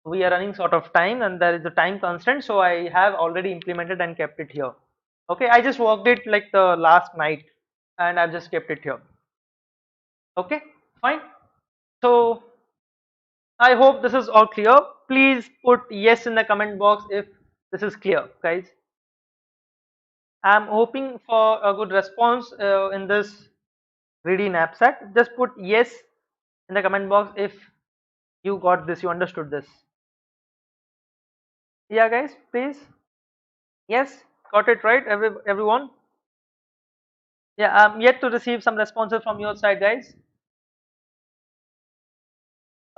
we are running sort of time and there is a time constraint, so I have already implemented and kept it here. Okay, I just worked it like the last night and I've just kept it here. Okay, fine. So I hope this is all clear. Please put yes in the comment box if this is clear, guys. I'm hoping for a good response in this greedy knapsack. Just put yes in the comment box if you got this, you understood this. Yeah, guys, please. Yes, got it right, everyone. Yeah, I'm yet to receive some responses from your side, guys.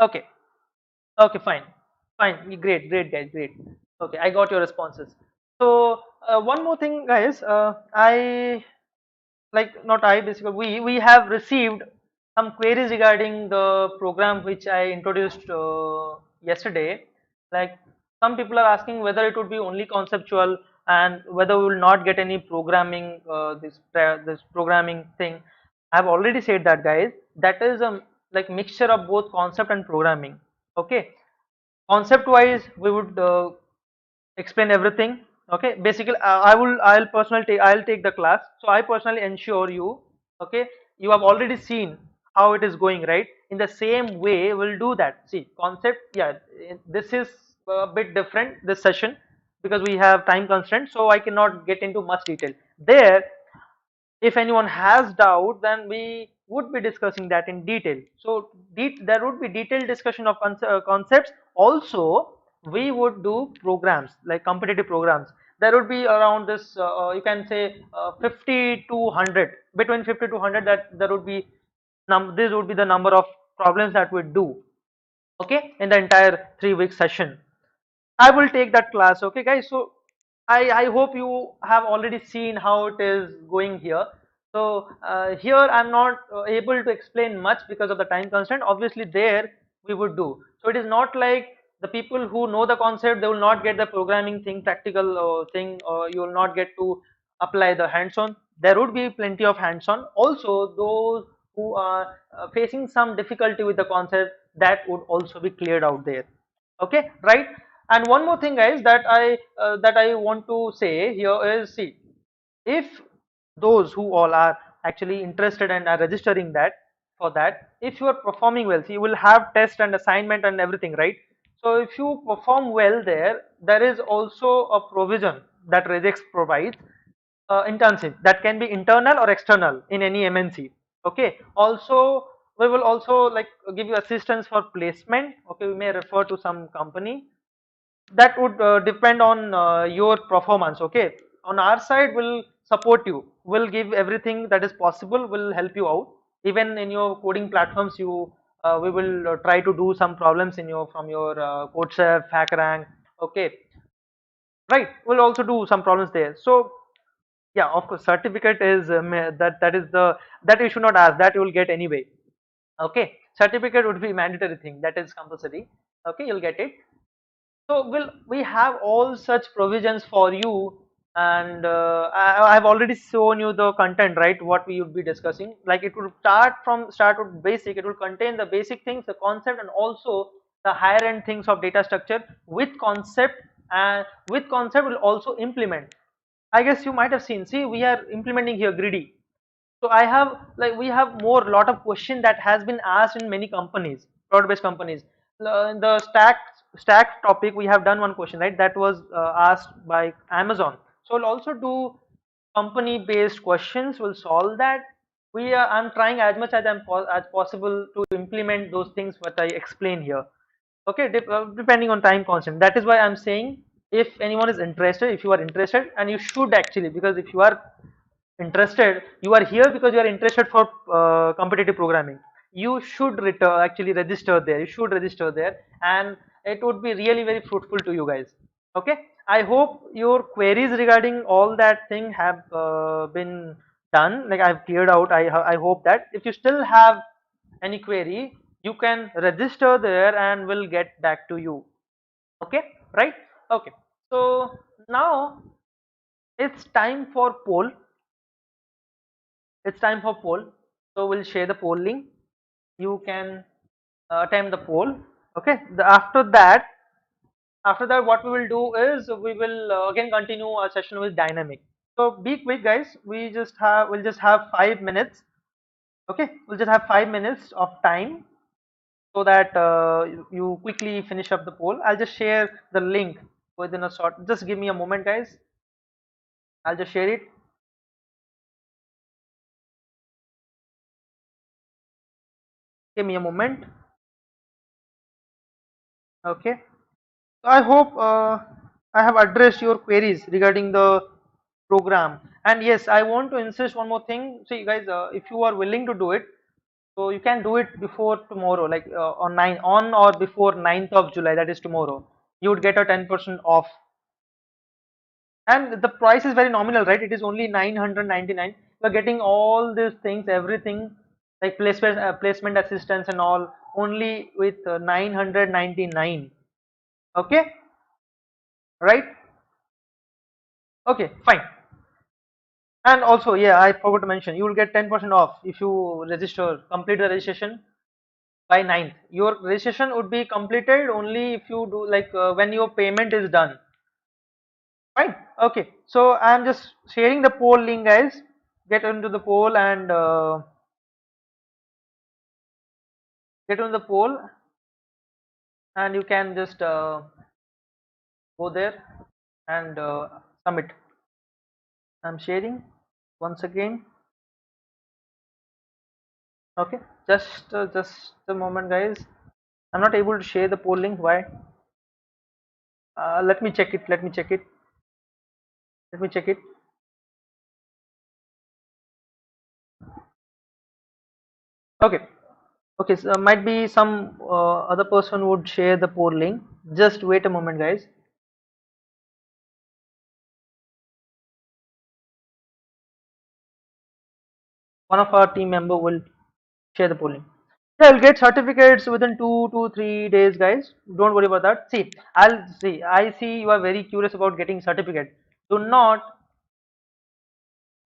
Okay, okay, fine, fine, great, guys, great. Okay, I got your responses. So one more thing, guys. I like not I basically we have received some queries regarding the program which I introduced yesterday. Like some people are asking whether it would be only conceptual and whether we will not get any programming, this programming thing. I have already said that, guys, that is a like mixture of both concept and programming. Okay, concept wise we would explain everything. Okay, basically I'll take the class, so I personally ensure you. Okay, you have already seen how it is going, right? In the same way we'll do that. See, concept, yeah, this is a bit different this session because we have time constraint, so I cannot get into much detail there. If anyone has doubt, then we would be discussing that in detail. So there would be detailed discussion of concepts. Also we would do programs like competitive programs. There would be around this you can say 50 to 100, between 50 to 100, that there would be this would be the number of problems that we do, okay, in the entire 3 week session. I will take that class. Okay, guys. So I hope you have already seen how it is going here. So here I'm not able to explain much because of the time constraint. Obviously, there we would do. So it is not like the people who know the concept, they will not get the programming thing, practical thing, or you will not get to apply the hands-on. There would be plenty of hands-on. Also, those who are facing some difficulty with the concept, that would also be cleared out there. Okay, right? And one more thing, guys, that I want to say here is, see, if those who all are actually interested and are registering that for that, if you are performing well, see, you will have test and assignment and everything, right? So if you perform well there is also a provision that regex provides, internship that can be internal or external in any MNC. Okay, also we will also like give you assistance for placement. Okay, we may refer to some company. That would depend on your performance. Okay, on our side we'll support you, we'll give everything that is possible, we'll help you out. Even in your coding platforms, you we will try to do some problems in your from your CodeChef, HackRank. Okay, right, we'll also do some problems there. So yeah, of course, certificate is that is the, that you should not ask, that you will get anyway. Okay, certificate would be mandatory thing, that is compulsory. Okay, you'll get it. So will we have all such provisions for you, and I've already shown you the content, right? What we would be discussing. Like it will start with basic. It will contain the basic things, the concept, and also the higher end things of data structure with concept, and with concept will also implement. I guess you might have seen. See, we are implementing here greedy. So I have like we have more lot of question that has been asked in many companies, cloud-based companies. In the stack topic, we have done one question, right? That was asked by Amazon. So we'll also do company-based questions. We'll solve that. I'm trying as much as as possible to implement those things what I explain here. Okay, depending on time constant. That is why I'm saying, if anyone is interested, if you are interested, and you should actually, because if you are interested, you are here because you are interested for competitive programming, you should actually register there, you should register there, and it would be really very fruitful to you guys. Okay, I hope your queries regarding all that thing have been done, like I've cleared out. I hope that if you still have any query, you can register there and we'll get back to you. Okay, right? Okay, so now it's time for poll. It's time for poll. So we'll share the poll link. You can attempt the poll. Okay, after that what we will do is we will again continue our session with dynamic. So be quick guys, we'll just have 5 minutes. Okay, we'll just have 5 minutes of time, so that you quickly finish up the poll. I'll just share the link within a short, just give me a moment guys, I'll just share it. Give me a moment. Okay, I hope I have addressed your queries regarding the program. And yes, I want to insist one more thing. See, guys, if you are willing to do it, so you can do it before tomorrow, like on or before 9th of July, that is tomorrow. You would get a 10% off, and the price is very nominal, right? It is only 999. We're getting all these things, everything like placement assistance and all, only with 999. Okay, right? Okay, fine. And also, yeah, I forgot to mention, you will get 10% off if you register, complete the registration by 9th. Your registration would be completed only if you do like when your payment is done. Fine. Okay. So I'm just sharing the poll link, guys. Get into the poll and get on the poll, and you can just go there and submit. I'm sharing once again. Okay. Just a moment, guys. I'm not able to share the poll link. Why? Let me check it. Let me check it. Let me check it. Okay. Okay. So might be some other person would share the poll link. Just wait a moment, guys. One of our team member will share the poll link. Yeah, you'll get certificates within 2 to 3 days, guys. Don't worry about that. See, I see you are very curious about getting certificate. Do not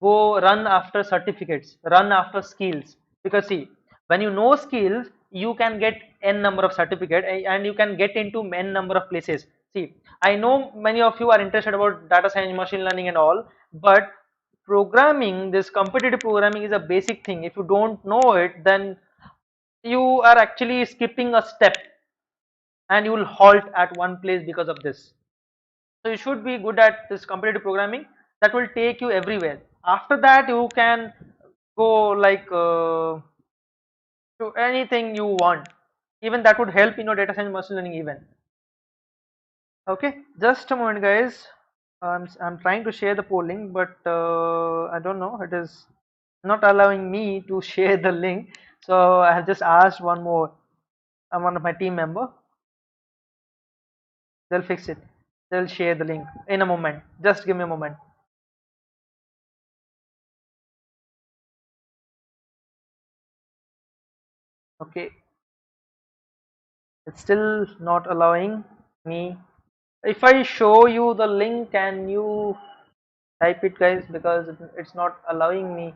go run after certificates, run after skills. Because see, when you know skills, you can get n number of certificate, and you can get into n number of places. See, I know many of you are interested about data science, machine learning and all, but programming, this competitive programming is a basic thing. If you don't know it, then you are actually skipping a step, and you will halt at one place because of this. So you should be good at this competitive programming, that will take you everywhere. After that you can go like to anything you want. Even that would help in your data science machine learning even. Okay, just a moment, guys. I'm trying to share the poll link, but I don't know. It is not allowing me to share the link. So I have just asked one more. One of my team member. They'll fix it. They'll share the link in a moment. Just give me a moment. Okay, it's still not allowing me. If I show you the link, can you type it, guys? Because it's not allowing me.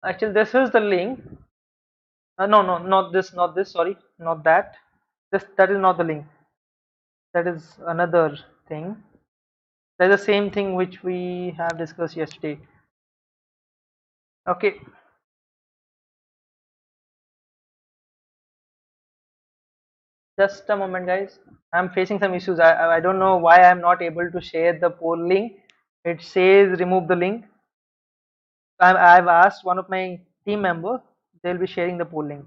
Actually, this is the link. No, no, not this, not this. Sorry, not that. That is not the link. That is another thing. That's the same thing which we have discussed yesterday. Okay, just a moment, guys. I'm facing some issues. I don't know why I'm not able to share the poll link. It says remove the link. I've asked one of my team member. They'll be sharing the poll link.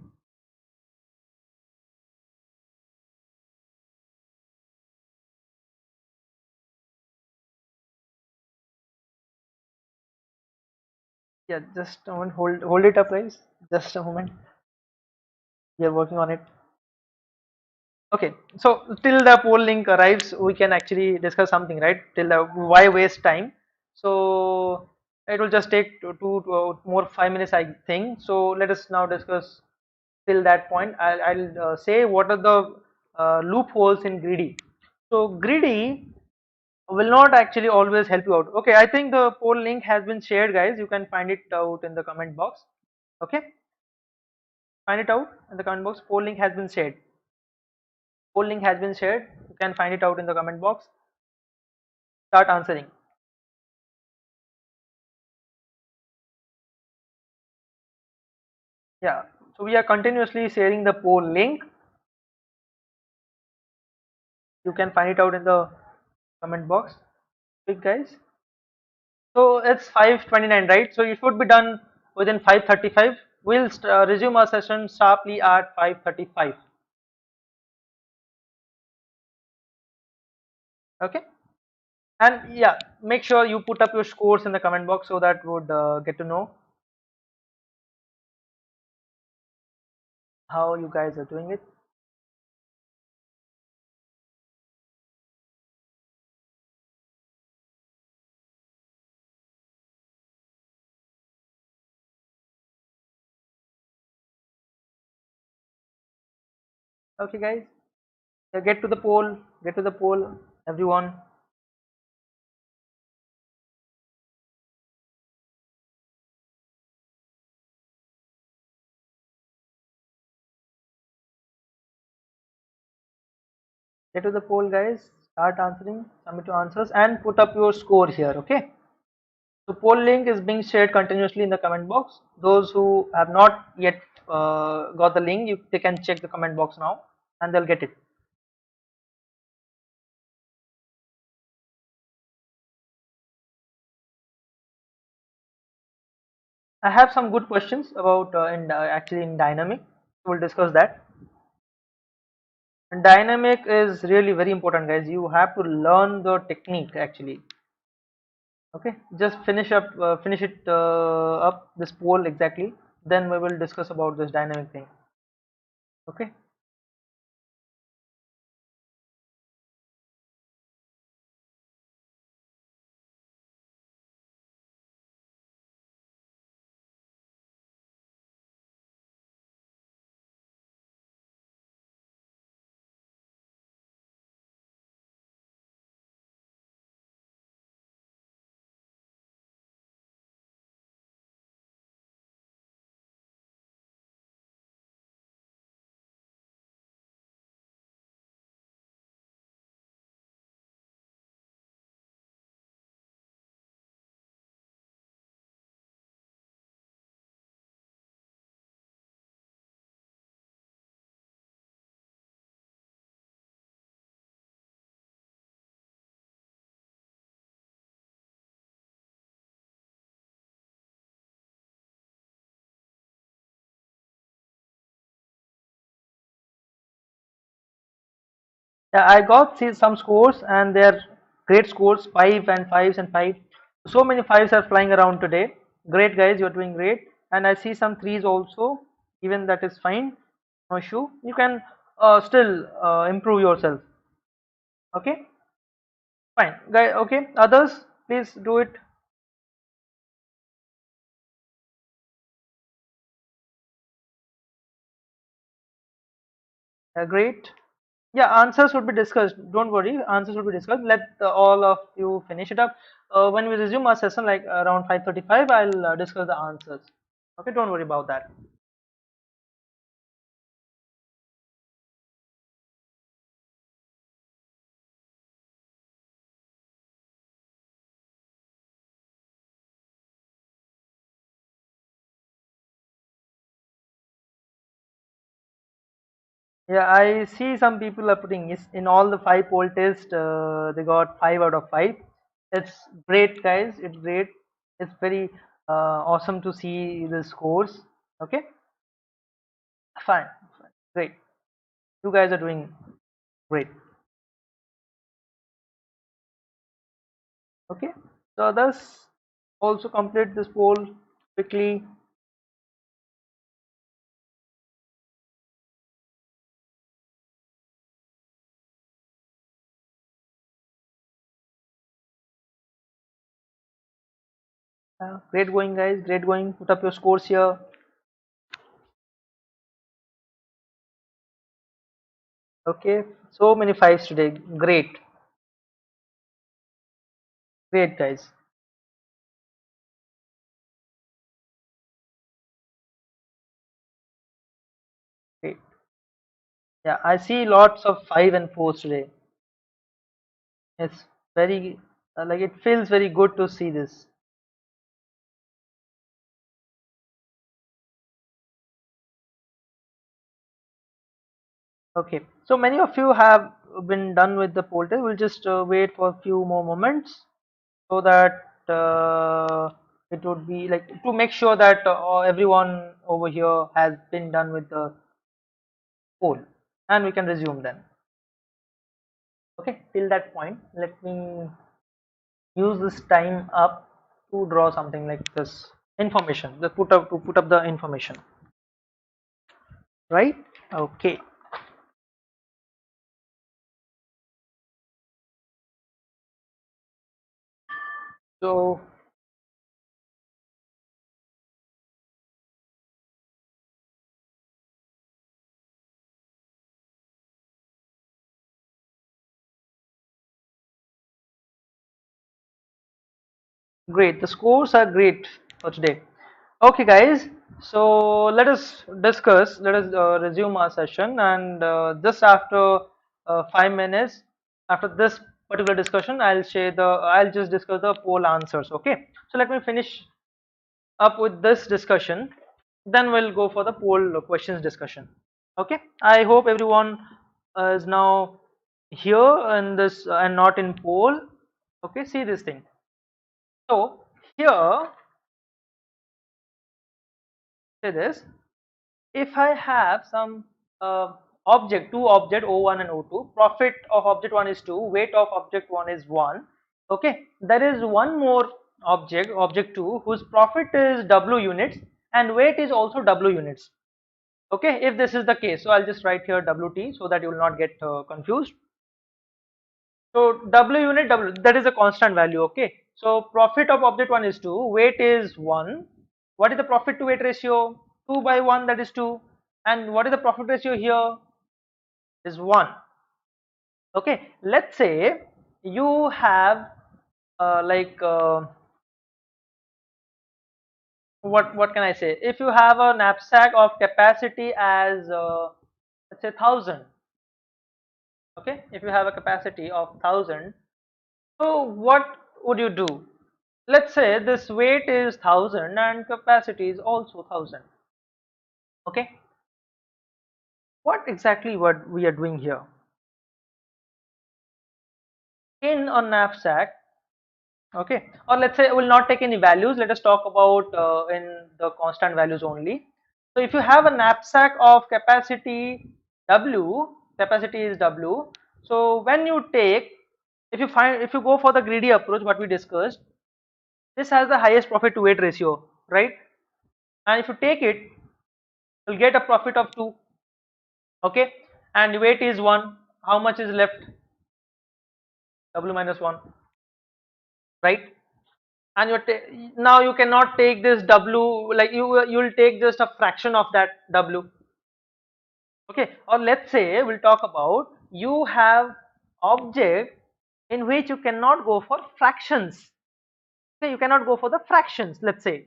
Yeah, just a moment. Hold it up, guys. Just a moment. We are working on it. Okay, so till the poll link arrives, we can actually discuss something, right? Till the why waste time? So it will just take two more 5 minutes, I think. So let us now discuss till that point. I'll say what are the loopholes in greedy. So greedy will not actually always help you out. Okay, I think the poll link has been shared, guys. You can find it out in the comment box. Okay, find it out in the comment box. Poll link has been shared. Poll link has been shared. You can find it out in the comment box. Start answering. Yeah, so we are continuously sharing the poll link. You can find it out in the comment box. Quick, guys. So it's 5:29, right? So it would be done within 5:35. We'll resume our session sharply at 5:35. Okay, and yeah, make sure you put up your scores in the comment box so that would get to know how you guys are doing it. Okay, guys, get to the poll. Get to the poll, everyone. Get to the poll, guys. Start answering. Submit your answers and put up your score here. Okay. So poll link is being shared continuously in the comment box. Those who have not yet got the link, they can check the comment box now and they'll get it. I have some good questions about actually in dynamic. We'll discuss that. And dynamic is really very important, guys. You have to learn the technique actually. Okay, just finish it up this poll exactly. Then we will discuss about this dynamic thing. Okay. Yeah, I got see some scores and they're great scores, five and fives and five. So many fives are flying around today. Great guys, you're doing great. And I see some threes also. Even that is fine. No issue. You can still improve yourself. Okay, fine. Guy, okay. Others, please do it. Great. Yeah, answers would be discussed. Don't worry, answers will be discussed. Let all of you finish it up. When we resume our session, like around 5:35, I'll discuss the answers. Okay, don't worry about that. Yeah, I see some people are putting is in all the five poll test. They got 5 out of 5. It's great, guys. It's great. It's very awesome to see the scores. Okay, fine, fine, great. You guys are doing great. Okay, so thus also complete this poll quickly. Great going, guys. Great going. Put up your scores here. Okay, so many fives today. Great, great, guys. Great. Yeah, I see lots of five and fours today. It's very like it feels very good to see this. Okay, so many of you have been done with the poll test. We'll just wait for a few more moments so that it would be like to make sure that everyone over here has been done with the poll and we can resume then. Okay, till that point, let me use this time up to draw something like this information. The put up the information, right? Okay, so great. The scores are great for today. Okay, guys. So let us discuss. Let us resume our session, and just after 5 minutes, after this particular discussion, I'll share the. I'll just discuss the poll answers. Okay. So let me finish up with this discussion. Then we'll go for the poll questions discussion. Okay. I hope everyone is now here in this and not in poll. Okay. See this thing. So here, say this. If I have some object, two object O1 and O2, profit of object 1 is 2, weight of object 1 is 1. Okay, there is one more object, object 2, whose profit is W units and weight is also W units. Okay, if this is the case, so I'll just write here WT so that you will not get confused. So W unit W, that is a constant value. Okay, so profit of object 1 is 2, weight is 1. What is the profit to weight ratio? 2 by 1, that is 2. And what is the profit ratio here? Is 1. Okay, let's say you have like what can I say? If you have a knapsack of capacity as let's say 1000. Okay, if you have a capacity of 1000, so what would you do? Let's say this weight is 1000 and capacity is also 1000. Okay, what exactly what we are doing here? In a knapsack, okay, or let's say we'll not take any values, let us talk about in the constant values only. So if you have a knapsack of capacity W, capacity is W, So when you take, if you go for the greedy approach, what we discussed, this has the highest profit to weight ratio, right? And if you take it, you'll get a profit of 2, okay? And weight is 1. How much is left? W minus 1, right? And now you cannot take this W, like you'll take just a fraction of that W, okay? Or let's say we'll talk about, you have object in which you cannot go for fractions. Okay, you cannot go for the fractions. Let's say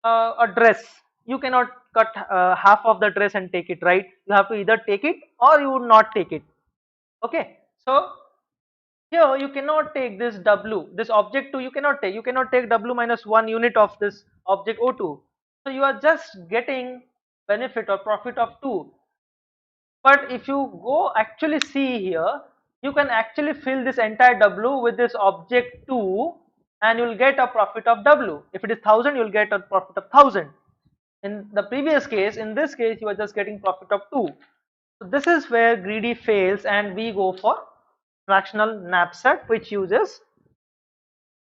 a dress, you cannot cut half of the dress and take it, right? You have to either take it or you would not take it, okay? So here you cannot take this W, this object 2, you cannot take W minus 1 unit of this object O2. So you are just getting benefit or profit of 2. But if you go actually see here, you can actually fill this entire W with this object 2 and you'll get a profit of W. If it is 1000, you'll get a profit of 1000. In the previous case, in this case, you are just getting profit of 2. So this is where greedy fails and we go for fractional knapsack, which is this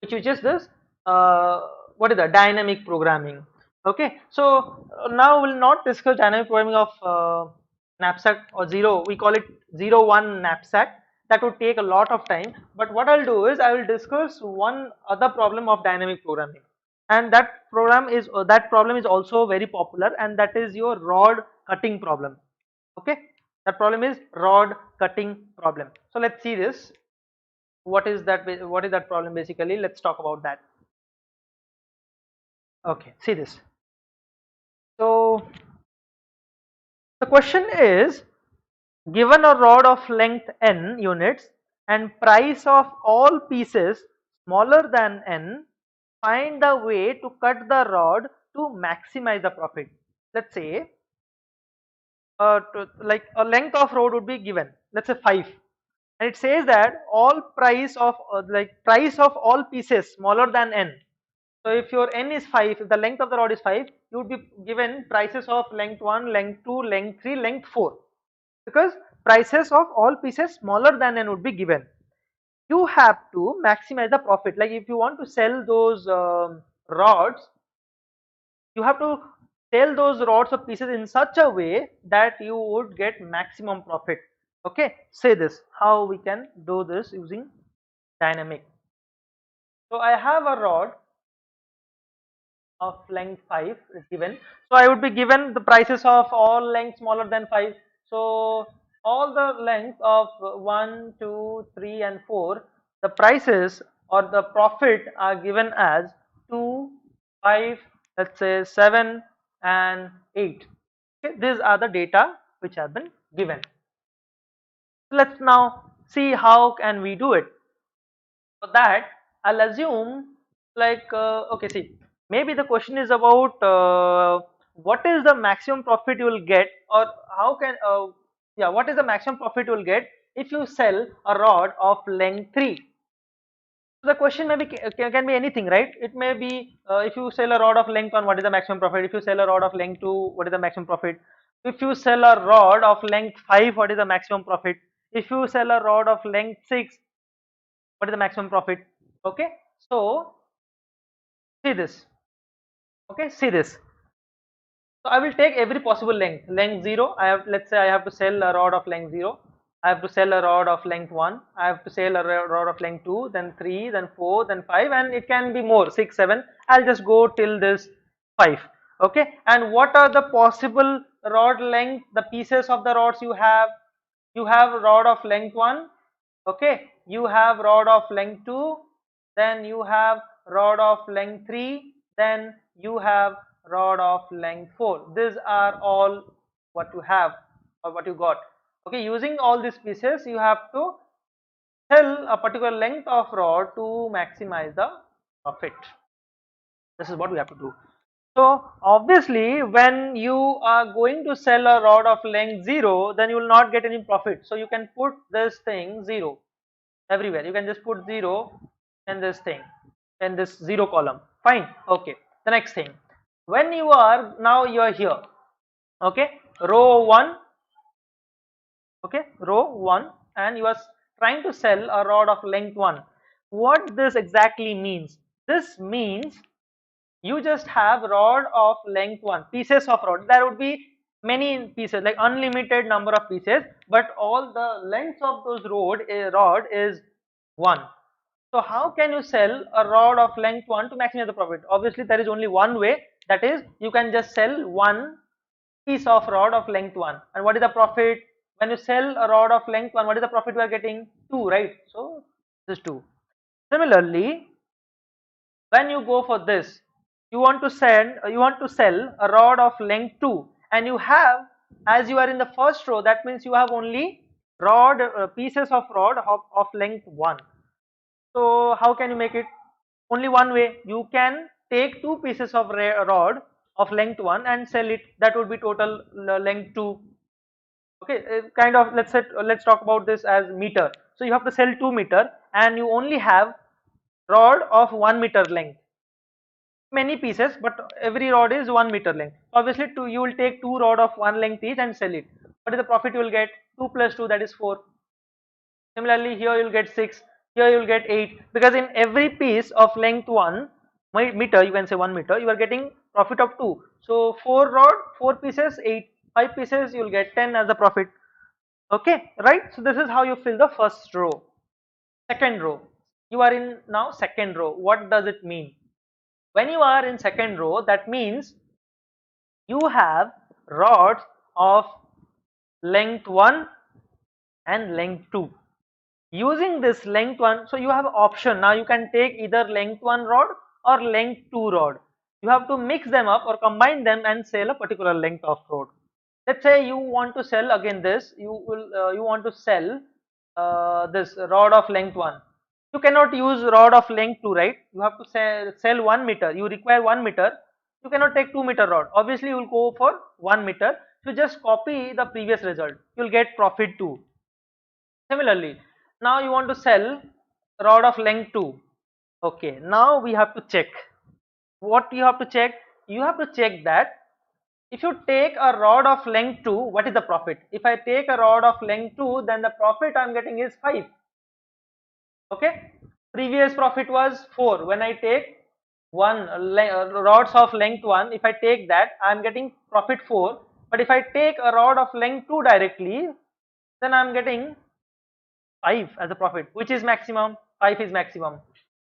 what is the dynamic programming. Okay, so now we'll not discuss dynamic programming of knapsack or zero, we call it 01 knapsack. That would take a lot of time, but what I'll do is I will discuss one other problem of dynamic programming, and that problem is also very popular, and that is your rod cutting problem. Okay, that problem is rod cutting problem. So let's see this. What is that problem basically? Let's talk about that. Okay, see this. So the question is, given a rod of length n units and price of all pieces smaller than n, find the way to cut the rod to maximize the profit. Let's say like a length of rod would be given, let's say 5, and it says that all price of price of all pieces smaller than n. So if your n is 5, if the length of the rod is 5, you would be given prices of length 1, length 2, length 3, length 4, because prices of all pieces smaller than n would be given. You have to maximize the profit. Like if you want to sell those rods, you have to sell those rods or pieces in such a way that you would get maximum profit. Okay, say this, how we can do this using dynamic. So I have a rod of length 5 is given. So I would be given the prices of all lengths smaller than 5. So all the lengths of 1, 2, 3 and 4, the prices or the profit are given as 2, 5, let's say 7 and 8. Okay, these are the data which have been given. Let's now see how can we do it. For that, I'll assume okay, see, maybe the question is about what is the maximum profit you will get, or how can yeah, what is the maximum profit you will get if you sell a rod of length 3. So the question may be can be anything, right? It may be if you sell a rod of length 1, what is the maximum profit? If you sell a rod of length 2, what is the maximum profit? If you sell a rod of length 5, what is the maximum profit? If you sell a rod of length 6, what is the maximum profit? Okay, so see this. Okay, see this. So I will take every possible length. Length 0, I have, let's say I have to sell a rod of length 0. I have to sell a rod of length 1. I have to sell a rod of length 2, then 3, then 4, then 5, and it can be more, 6, 7. I'll just go till this 5. Okay, and what are the possible rod length, the pieces of the rods you have? You have rod of length 1. Okay, you have rod of length 2, then you have rod of length 3, then you have rod of length 4. These are all what you have or what you got. Okay, using all these pieces, you have to sell a particular length of rod to maximize the profit. This is what we have to do. So obviously when you are going to sell a rod of length 0, then you will not get any profit. So you can put this thing 0 everywhere. You can just put 0 in this thing, in this 0 column. Fine. Okay, the next thing, when you are now you are here, okay, row 1, okay, row 1, and you are trying to sell a rod of length 1. What this exactly means? This means you just have rod of length 1, pieces of rod. There would be many pieces, like unlimited number of pieces, but all the lengths of those rod is 1. So how can you sell a rod of length 1 to maximize the profit? Obviously there is only one way, that is you can just sell one piece of rod of length 1. And what is the profit? When you sell a rod of length 1, what is the profit we are getting? 2, right? So this is 2. Similarly, when you go for this, you want to sell a rod of length 2, and you have, as you are in the first row, that means you have only pieces of rod of length 1. So how can you make it? Only one way. You can take two pieces of rod of length 1 and sell it. That would be total length 2. Okay, kind of, let's talk about this as meter. So you have to sell 2 meter and you only have rod of 1 meter length. Many pieces, but every rod is 1 meter length. Obviously you will take 2 rod of 1 length each and sell it. What is the profit you will get? 2 plus 2, that is 4. Similarly, here you will get 6, here you will get 8, because in every piece of length 1 meter, you can say 1 meter, you are getting profit of 2. So 4 rod, 4 pieces, 8, 5 pieces, you will get 10 as the profit. Okay, right? So this is how you fill the first row. Second row, you are in now second row. What does it mean? When you are in second row, that means you have rods of length 1 and length 2. Using this length 1, so you have option. Now you can take either length 1 rod or length 2 rod. You have to mix them up or combine them and sell a particular length of rod. Let's say you want to sell again this, you want to sell this rod of length 1. You cannot use rod of length 2, right? You have to sell 1 meter. You require 1 meter. You cannot take 2 meter rod. Obviously you will go for 1 meter. So just copy the previous result. You will get profit 2. Similarly, now you want to sell rod of length 2. Okay, now we have to check. What you have to check? You have to check that if you take a rod of length 2, what is the profit? If I take a rod of length 2, then the profit I am getting is 5. Okay, previous profit was 4. When I take rods of length 1, if I take that, I am getting profit 4. But if I take a rod of length 2 directly, then I am getting 5 as a profit. Which is maximum? 5 is maximum.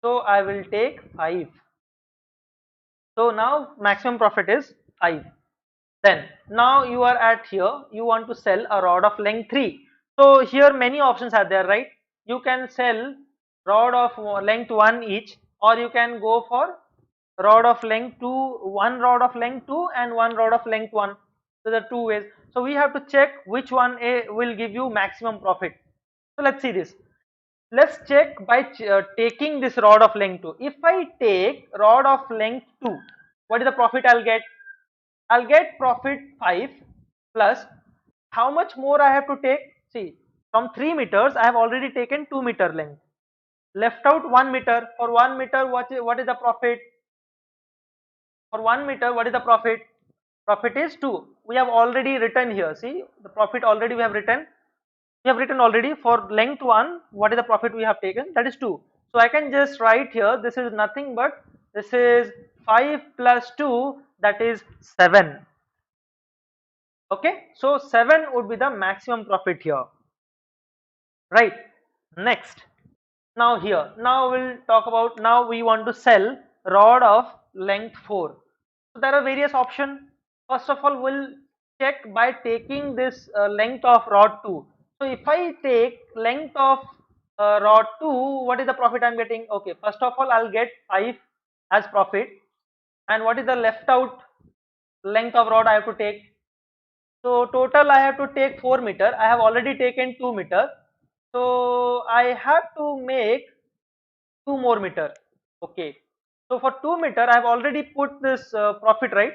So I will take 5. So now maximum profit is 5. Then now you are at here, you want to sell a rod of length 3. So here many options are there, right? You can sell rod of length 1 each, or you can go for rod of length 2, one rod of length 2 and one rod of length 1. So there are two ways. So we have to check which one will give you maximum profit. So let's see this. Let's check by taking this rod of length 2. If I take rod of length 2, what is the profit I'll get? I'll get profit 5 plus how much more I have to take? See, from 3 meters I have already taken 2 meter length. Left out 1 meter. For 1 meter, what is the profit? For 1 meter, what is the profit? Profit is 2. We have already written here. See, the profit already we have written. We have written already for length 1, what is the profit we have taken? That is 2. So I can just write here, this is nothing but, this is 5 plus 2, that is 7. Okay, so 7 would be the maximum profit here, right? Next, now here, now we'll talk about, now we want to sell rod of length 4. So there are various options. First of all, we'll check by taking this length of rod 2. So if I take length of rod 2, what is the profit I'm getting? Okay, first of all I'll get 5 as profit, and what is the left out length of rod I have to take? So total I have to take 4 meter. I have already taken 2 meter. So I have to make 2 more meter. Okay. So for 2 meter I have already put this profit right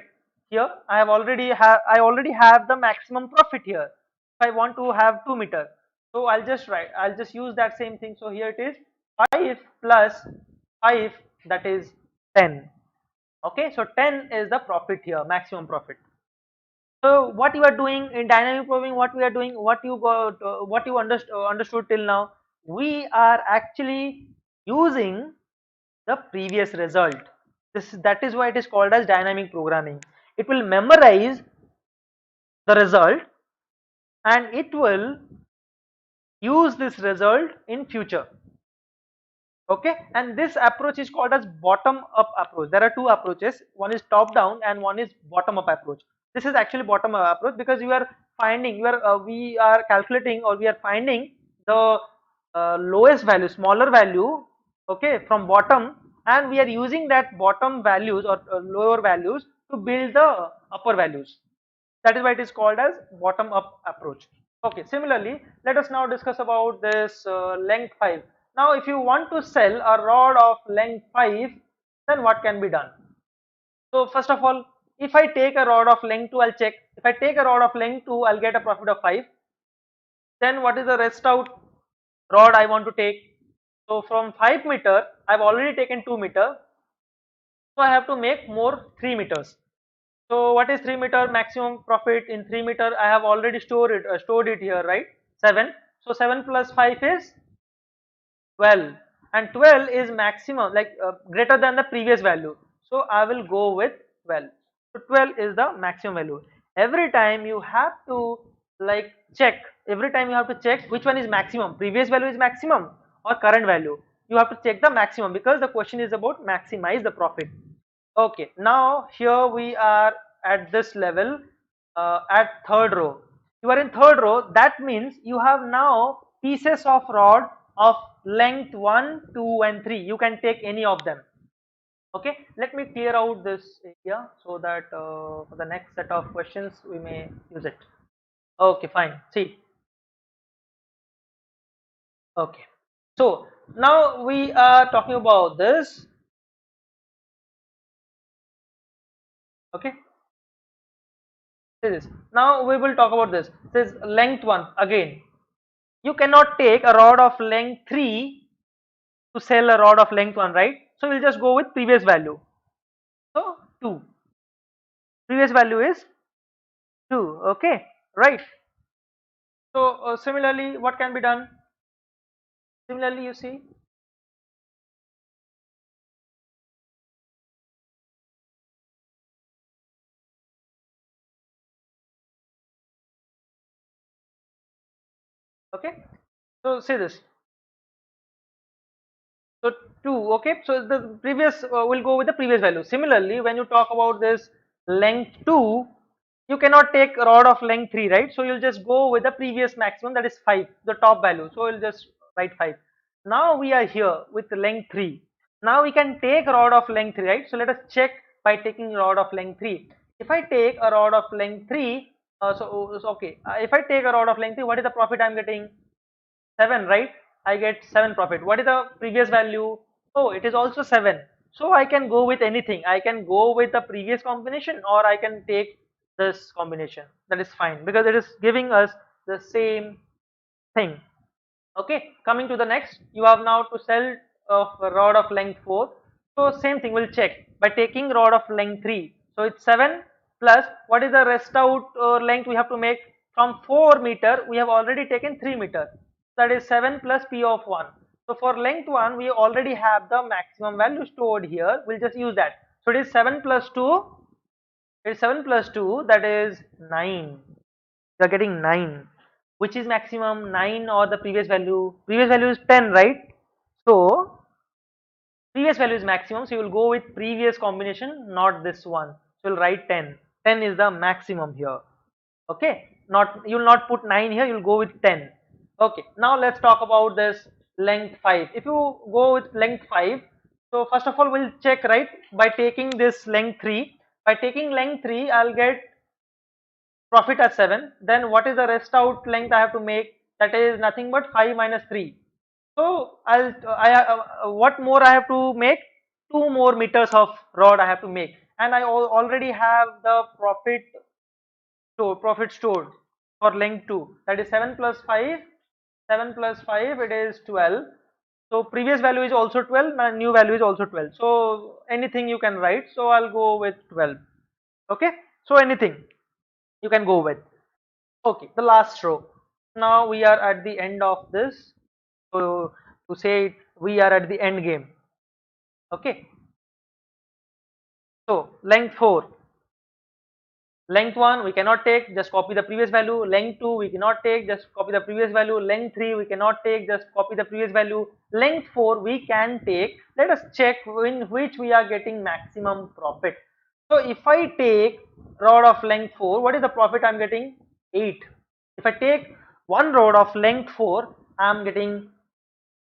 here. I already have the maximum profit here. If I want to have 2 meter. So I'll just use that same thing. So here it is 5 plus 5, that is 10. Okay. So 10 is the profit here, maximum profit. So what you are doing in dynamic programming, what we are doing, what you understood till now, we are actually using the previous result. That is why it is called as dynamic programming. It will memorize the result and it will use this result in future. Okay, and this approach is called as bottom up approach. There are two approaches, one is top down and one is bottom up approach. This is actually bottom up approach because you are finding, we are calculating or we are finding the lowest value, smaller value, okay, from bottom, and we are using that bottom values or lower values to build the upper values. That is why it is called as bottom up approach. Okay, similarly, let us now discuss about this length 5. Now if you want to sell a rod of length 5, then what can be done? So first of all, if I take a rod of length 2, I'll check. If I take a rod of length 2, I'll get a profit of 5. Then what is the rest out rod I want to take? So from 5 meter, I've already taken 2 meter. So I have to make more 3 meters. So what is 3 meter maximum profit in 3 meter? I have already stored it here, right? 7. So 7 plus 5 is 12, and 12 is maximum, like greater than the previous value. So I will go with 12. So 12 is the maximum value. Every time you have to like check. Every time you have to check which one is maximum. Previous value is maximum or current value. You have to check the maximum because the question is about maximize the profit. Okay, now here we are at this level at third row. You are in third row, that means you have now pieces of rod of length 1, 2 and 3. You can take any of them. Okay, let me clear out this area so that for the next set of questions we may use it. Okay, fine. See, okay. So now we are talking about this. Okay, see this. Now we will talk about this. This is length 1 again. You cannot take a rod of length 3 to sell a rod of length 1, right? So we'll just go with previous value. So 2. Previous value is 2. Okay, right. So similarly, what can be done? Similarly, you see, okay. So see this. So 2, okay. So the previous will go with the previous value. Similarly, when you talk about this length 2, you cannot take a rod of length 3, right? So you'll just go with the previous maximum, that is 5, the top value. So you'll just write 5. Now we are here with the length 3. Now we can take a rod of length 3, right? So let us check by taking rod of length 3. If I take a rod of length 3, okay, if I take a rod of length 3, what is the profit I'm getting? 7, right? I get 7 profit. What is the previous value? Oh, it is also 7. So I can go with anything. I can go with the previous combination or I can take this combination. That is fine because it is giving us the same thing. Okay, coming to the next, you have now to sell a rod of length 4. So same thing, we'll check by taking rod of length 3. So it's 7 plus what is the rest out length we have to make from 4 meter. We have already taken 3 meter. That is 7 plus P of 1. So for length 1, we already have the maximum value stored here. We'll just use that. So it is 7 plus 2. It is 7 plus 2, that is 9. You are getting 9. Which is maximum, 9 or the previous value? Previous value is 10, right? So previous value is maximum, so you will go with previous combination, not this one. So you'll write 10. 10 is the maximum here. Okay, not, you'll not put 9 here, you'll go with 10. Okay, now let's talk about this length 5. If you go with length 5, so first of all we'll check, right, by taking this length 3. By taking length 3, I'll get profit at 7. Then what is the rest out length I have to make? That is nothing but 5 minus 3. So what more I have to make? 2 more meters of rod I have to make, and I already have the profit stored for length 2. That is 7 plus 5. 7 plus 5, it is 12. So previous value is also 12 and new value is also 12. So anything you can write. So I'll go with 12. Okay. So anything you can go with. Okay, the last row. Now we are at the end of this. So to say it, we are at the end game. Okay. So length 4. Length 1 we cannot take, just copy the previous value. Length 2 we cannot take, just copy the previous value. Length 3 we cannot take, just copy the previous value. Length 4 we can take. Let us check in which we are getting maximum profit. So if I take rod of length 4, what is the profit I am getting? 8. If I take one rod of length 4, I am getting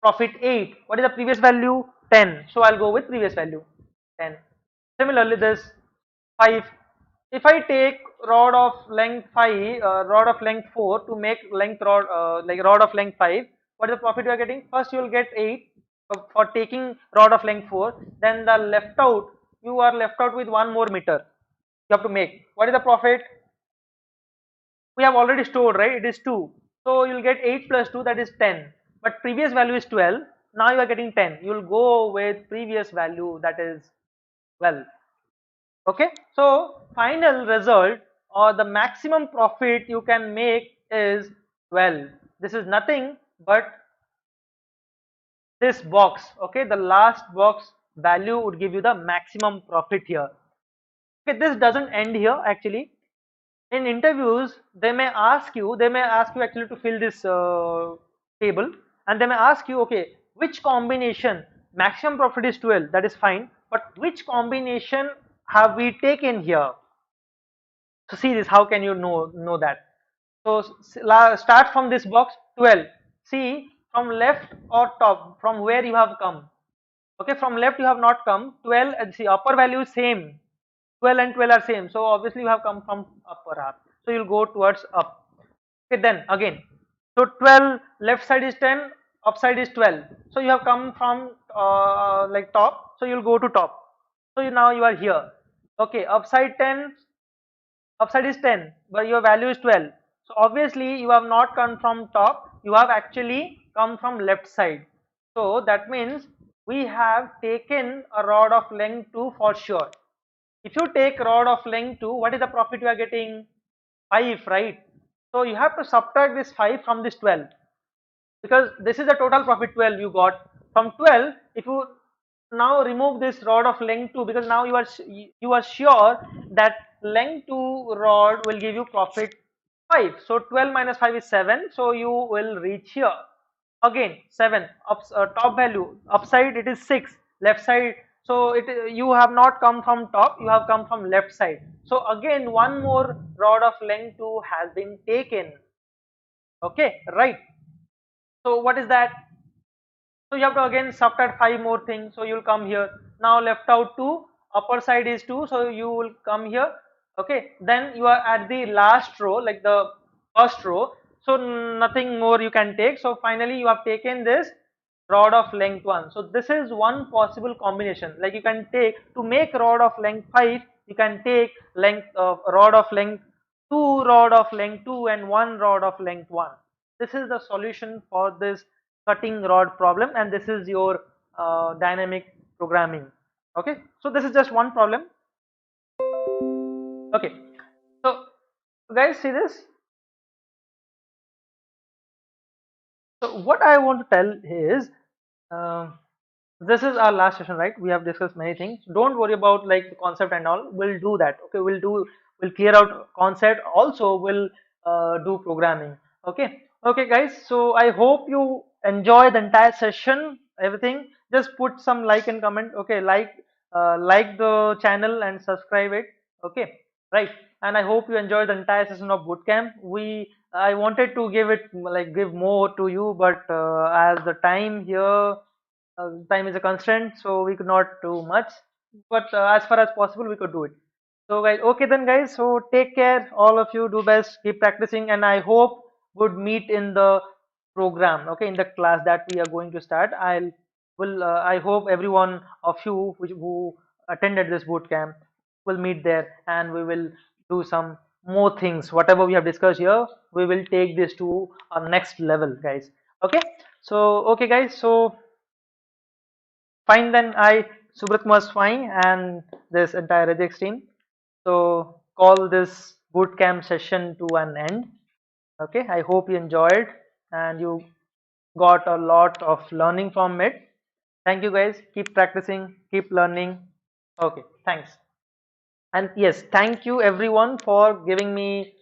profit 8. What is the previous value? 10. So I'll go with previous value 10. Similarly, this 5. If I take rod of length 5, rod of length 4 to make length rod, like rod of length 5, what is the profit you are getting? First you will get 8 for taking rod of length 4. Then the left out, you are left out with one more meter you have to make. What is the profit? We have already stored, right? It is 2. So you'll get 8 plus 2, that is 10. But previous value is 12. Now you are getting 10. You'll go with previous value, that is 12. Okay. So final result or the maximum profit you can make is 12. This is nothing but this box. Okay. The last box value would give you the maximum profit here. Okay. This doesn't end here actually. In interviews they may ask you actually to fill this table, and they may ask you, okay, which combination maximum profit is 12, that is fine, but which combination have we taken here? So see this, how can you know that? So start from this box 12. See from left or top, from where you have come. Okay, from left you have not come. 12, and see upper value is same. 12 and 12 are same, so obviously you have come from upper half, so you'll go towards up. Okay, then again, so 12 left side is 10, upside is 12, so you have come from like top, so you'll go to top, so now you are here. Okay, upside 10, upside is 10, but your value is 12, so obviously you have not come from top, you have actually come from left side. So that means we have taken a rod of length 2 for sure. If you take rod of length 2, what is the profit you are getting? 5, right? So you have to subtract this 5 from this 12, because this is the total profit 12 you got. From 12, if you now remove this rod of length 2, because now you are sure that length 2 rod will give you profit 5. So 12 minus 5 is 7, so you will reach here. Again 7, top value, upside it is 6, left side, so you have not come from top, you have come from left side, so again one more rod of length 2 has been taken. Okay, right. So what is that? So you have to again subtract 5 more things, so you will come here. Now left out 2, upper side is 2, so you will come here. Okay, then you are at the last row, like the first row, so nothing more you can take. So finally you have taken this rod of length 1. So this is one possible combination, like you can take to make rod of length 5, you can take length of rod of length 2, rod of length 2 and 1 rod of length 1. This is the solution for this cutting rod problem, and this is your dynamic programming. Okay, so this is just one problem. Okay, so guys, see this. So what I want to tell is, uh, this is our last session, right? We have discussed many things. Don't worry about like the concept and all, we'll do that. Okay, we'll clear out concept, also we'll do programming. Okay, okay guys, so I hope you enjoy the entire session, everything. Just put some like and comment. Okay, like the channel and subscribe it. Okay, right. And I hope you enjoyed the entire session of bootcamp. I wanted to give more to you, but as the time is a constraint, so we could not do much, but as far as possible we could do it. So guys, okay then guys, so take care, all of you, do best, keep practicing, and I hope would meet in the program, okay, in the class that we are going to start. I hope every one of you who attended this boot camp will meet there, and we will do some more things. Whatever we have discussed here, we will take this to our next level, guys. Okay, so okay guys, so fine then, I, Subrat was fine, and this entire Regex team. So call this bootcamp session to an end. Okay, I hope you enjoyed and you got a lot of learning from it. Thank you guys. Keep practicing, keep learning. Okay, thanks. And yes, thank you everyone for giving me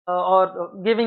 or giving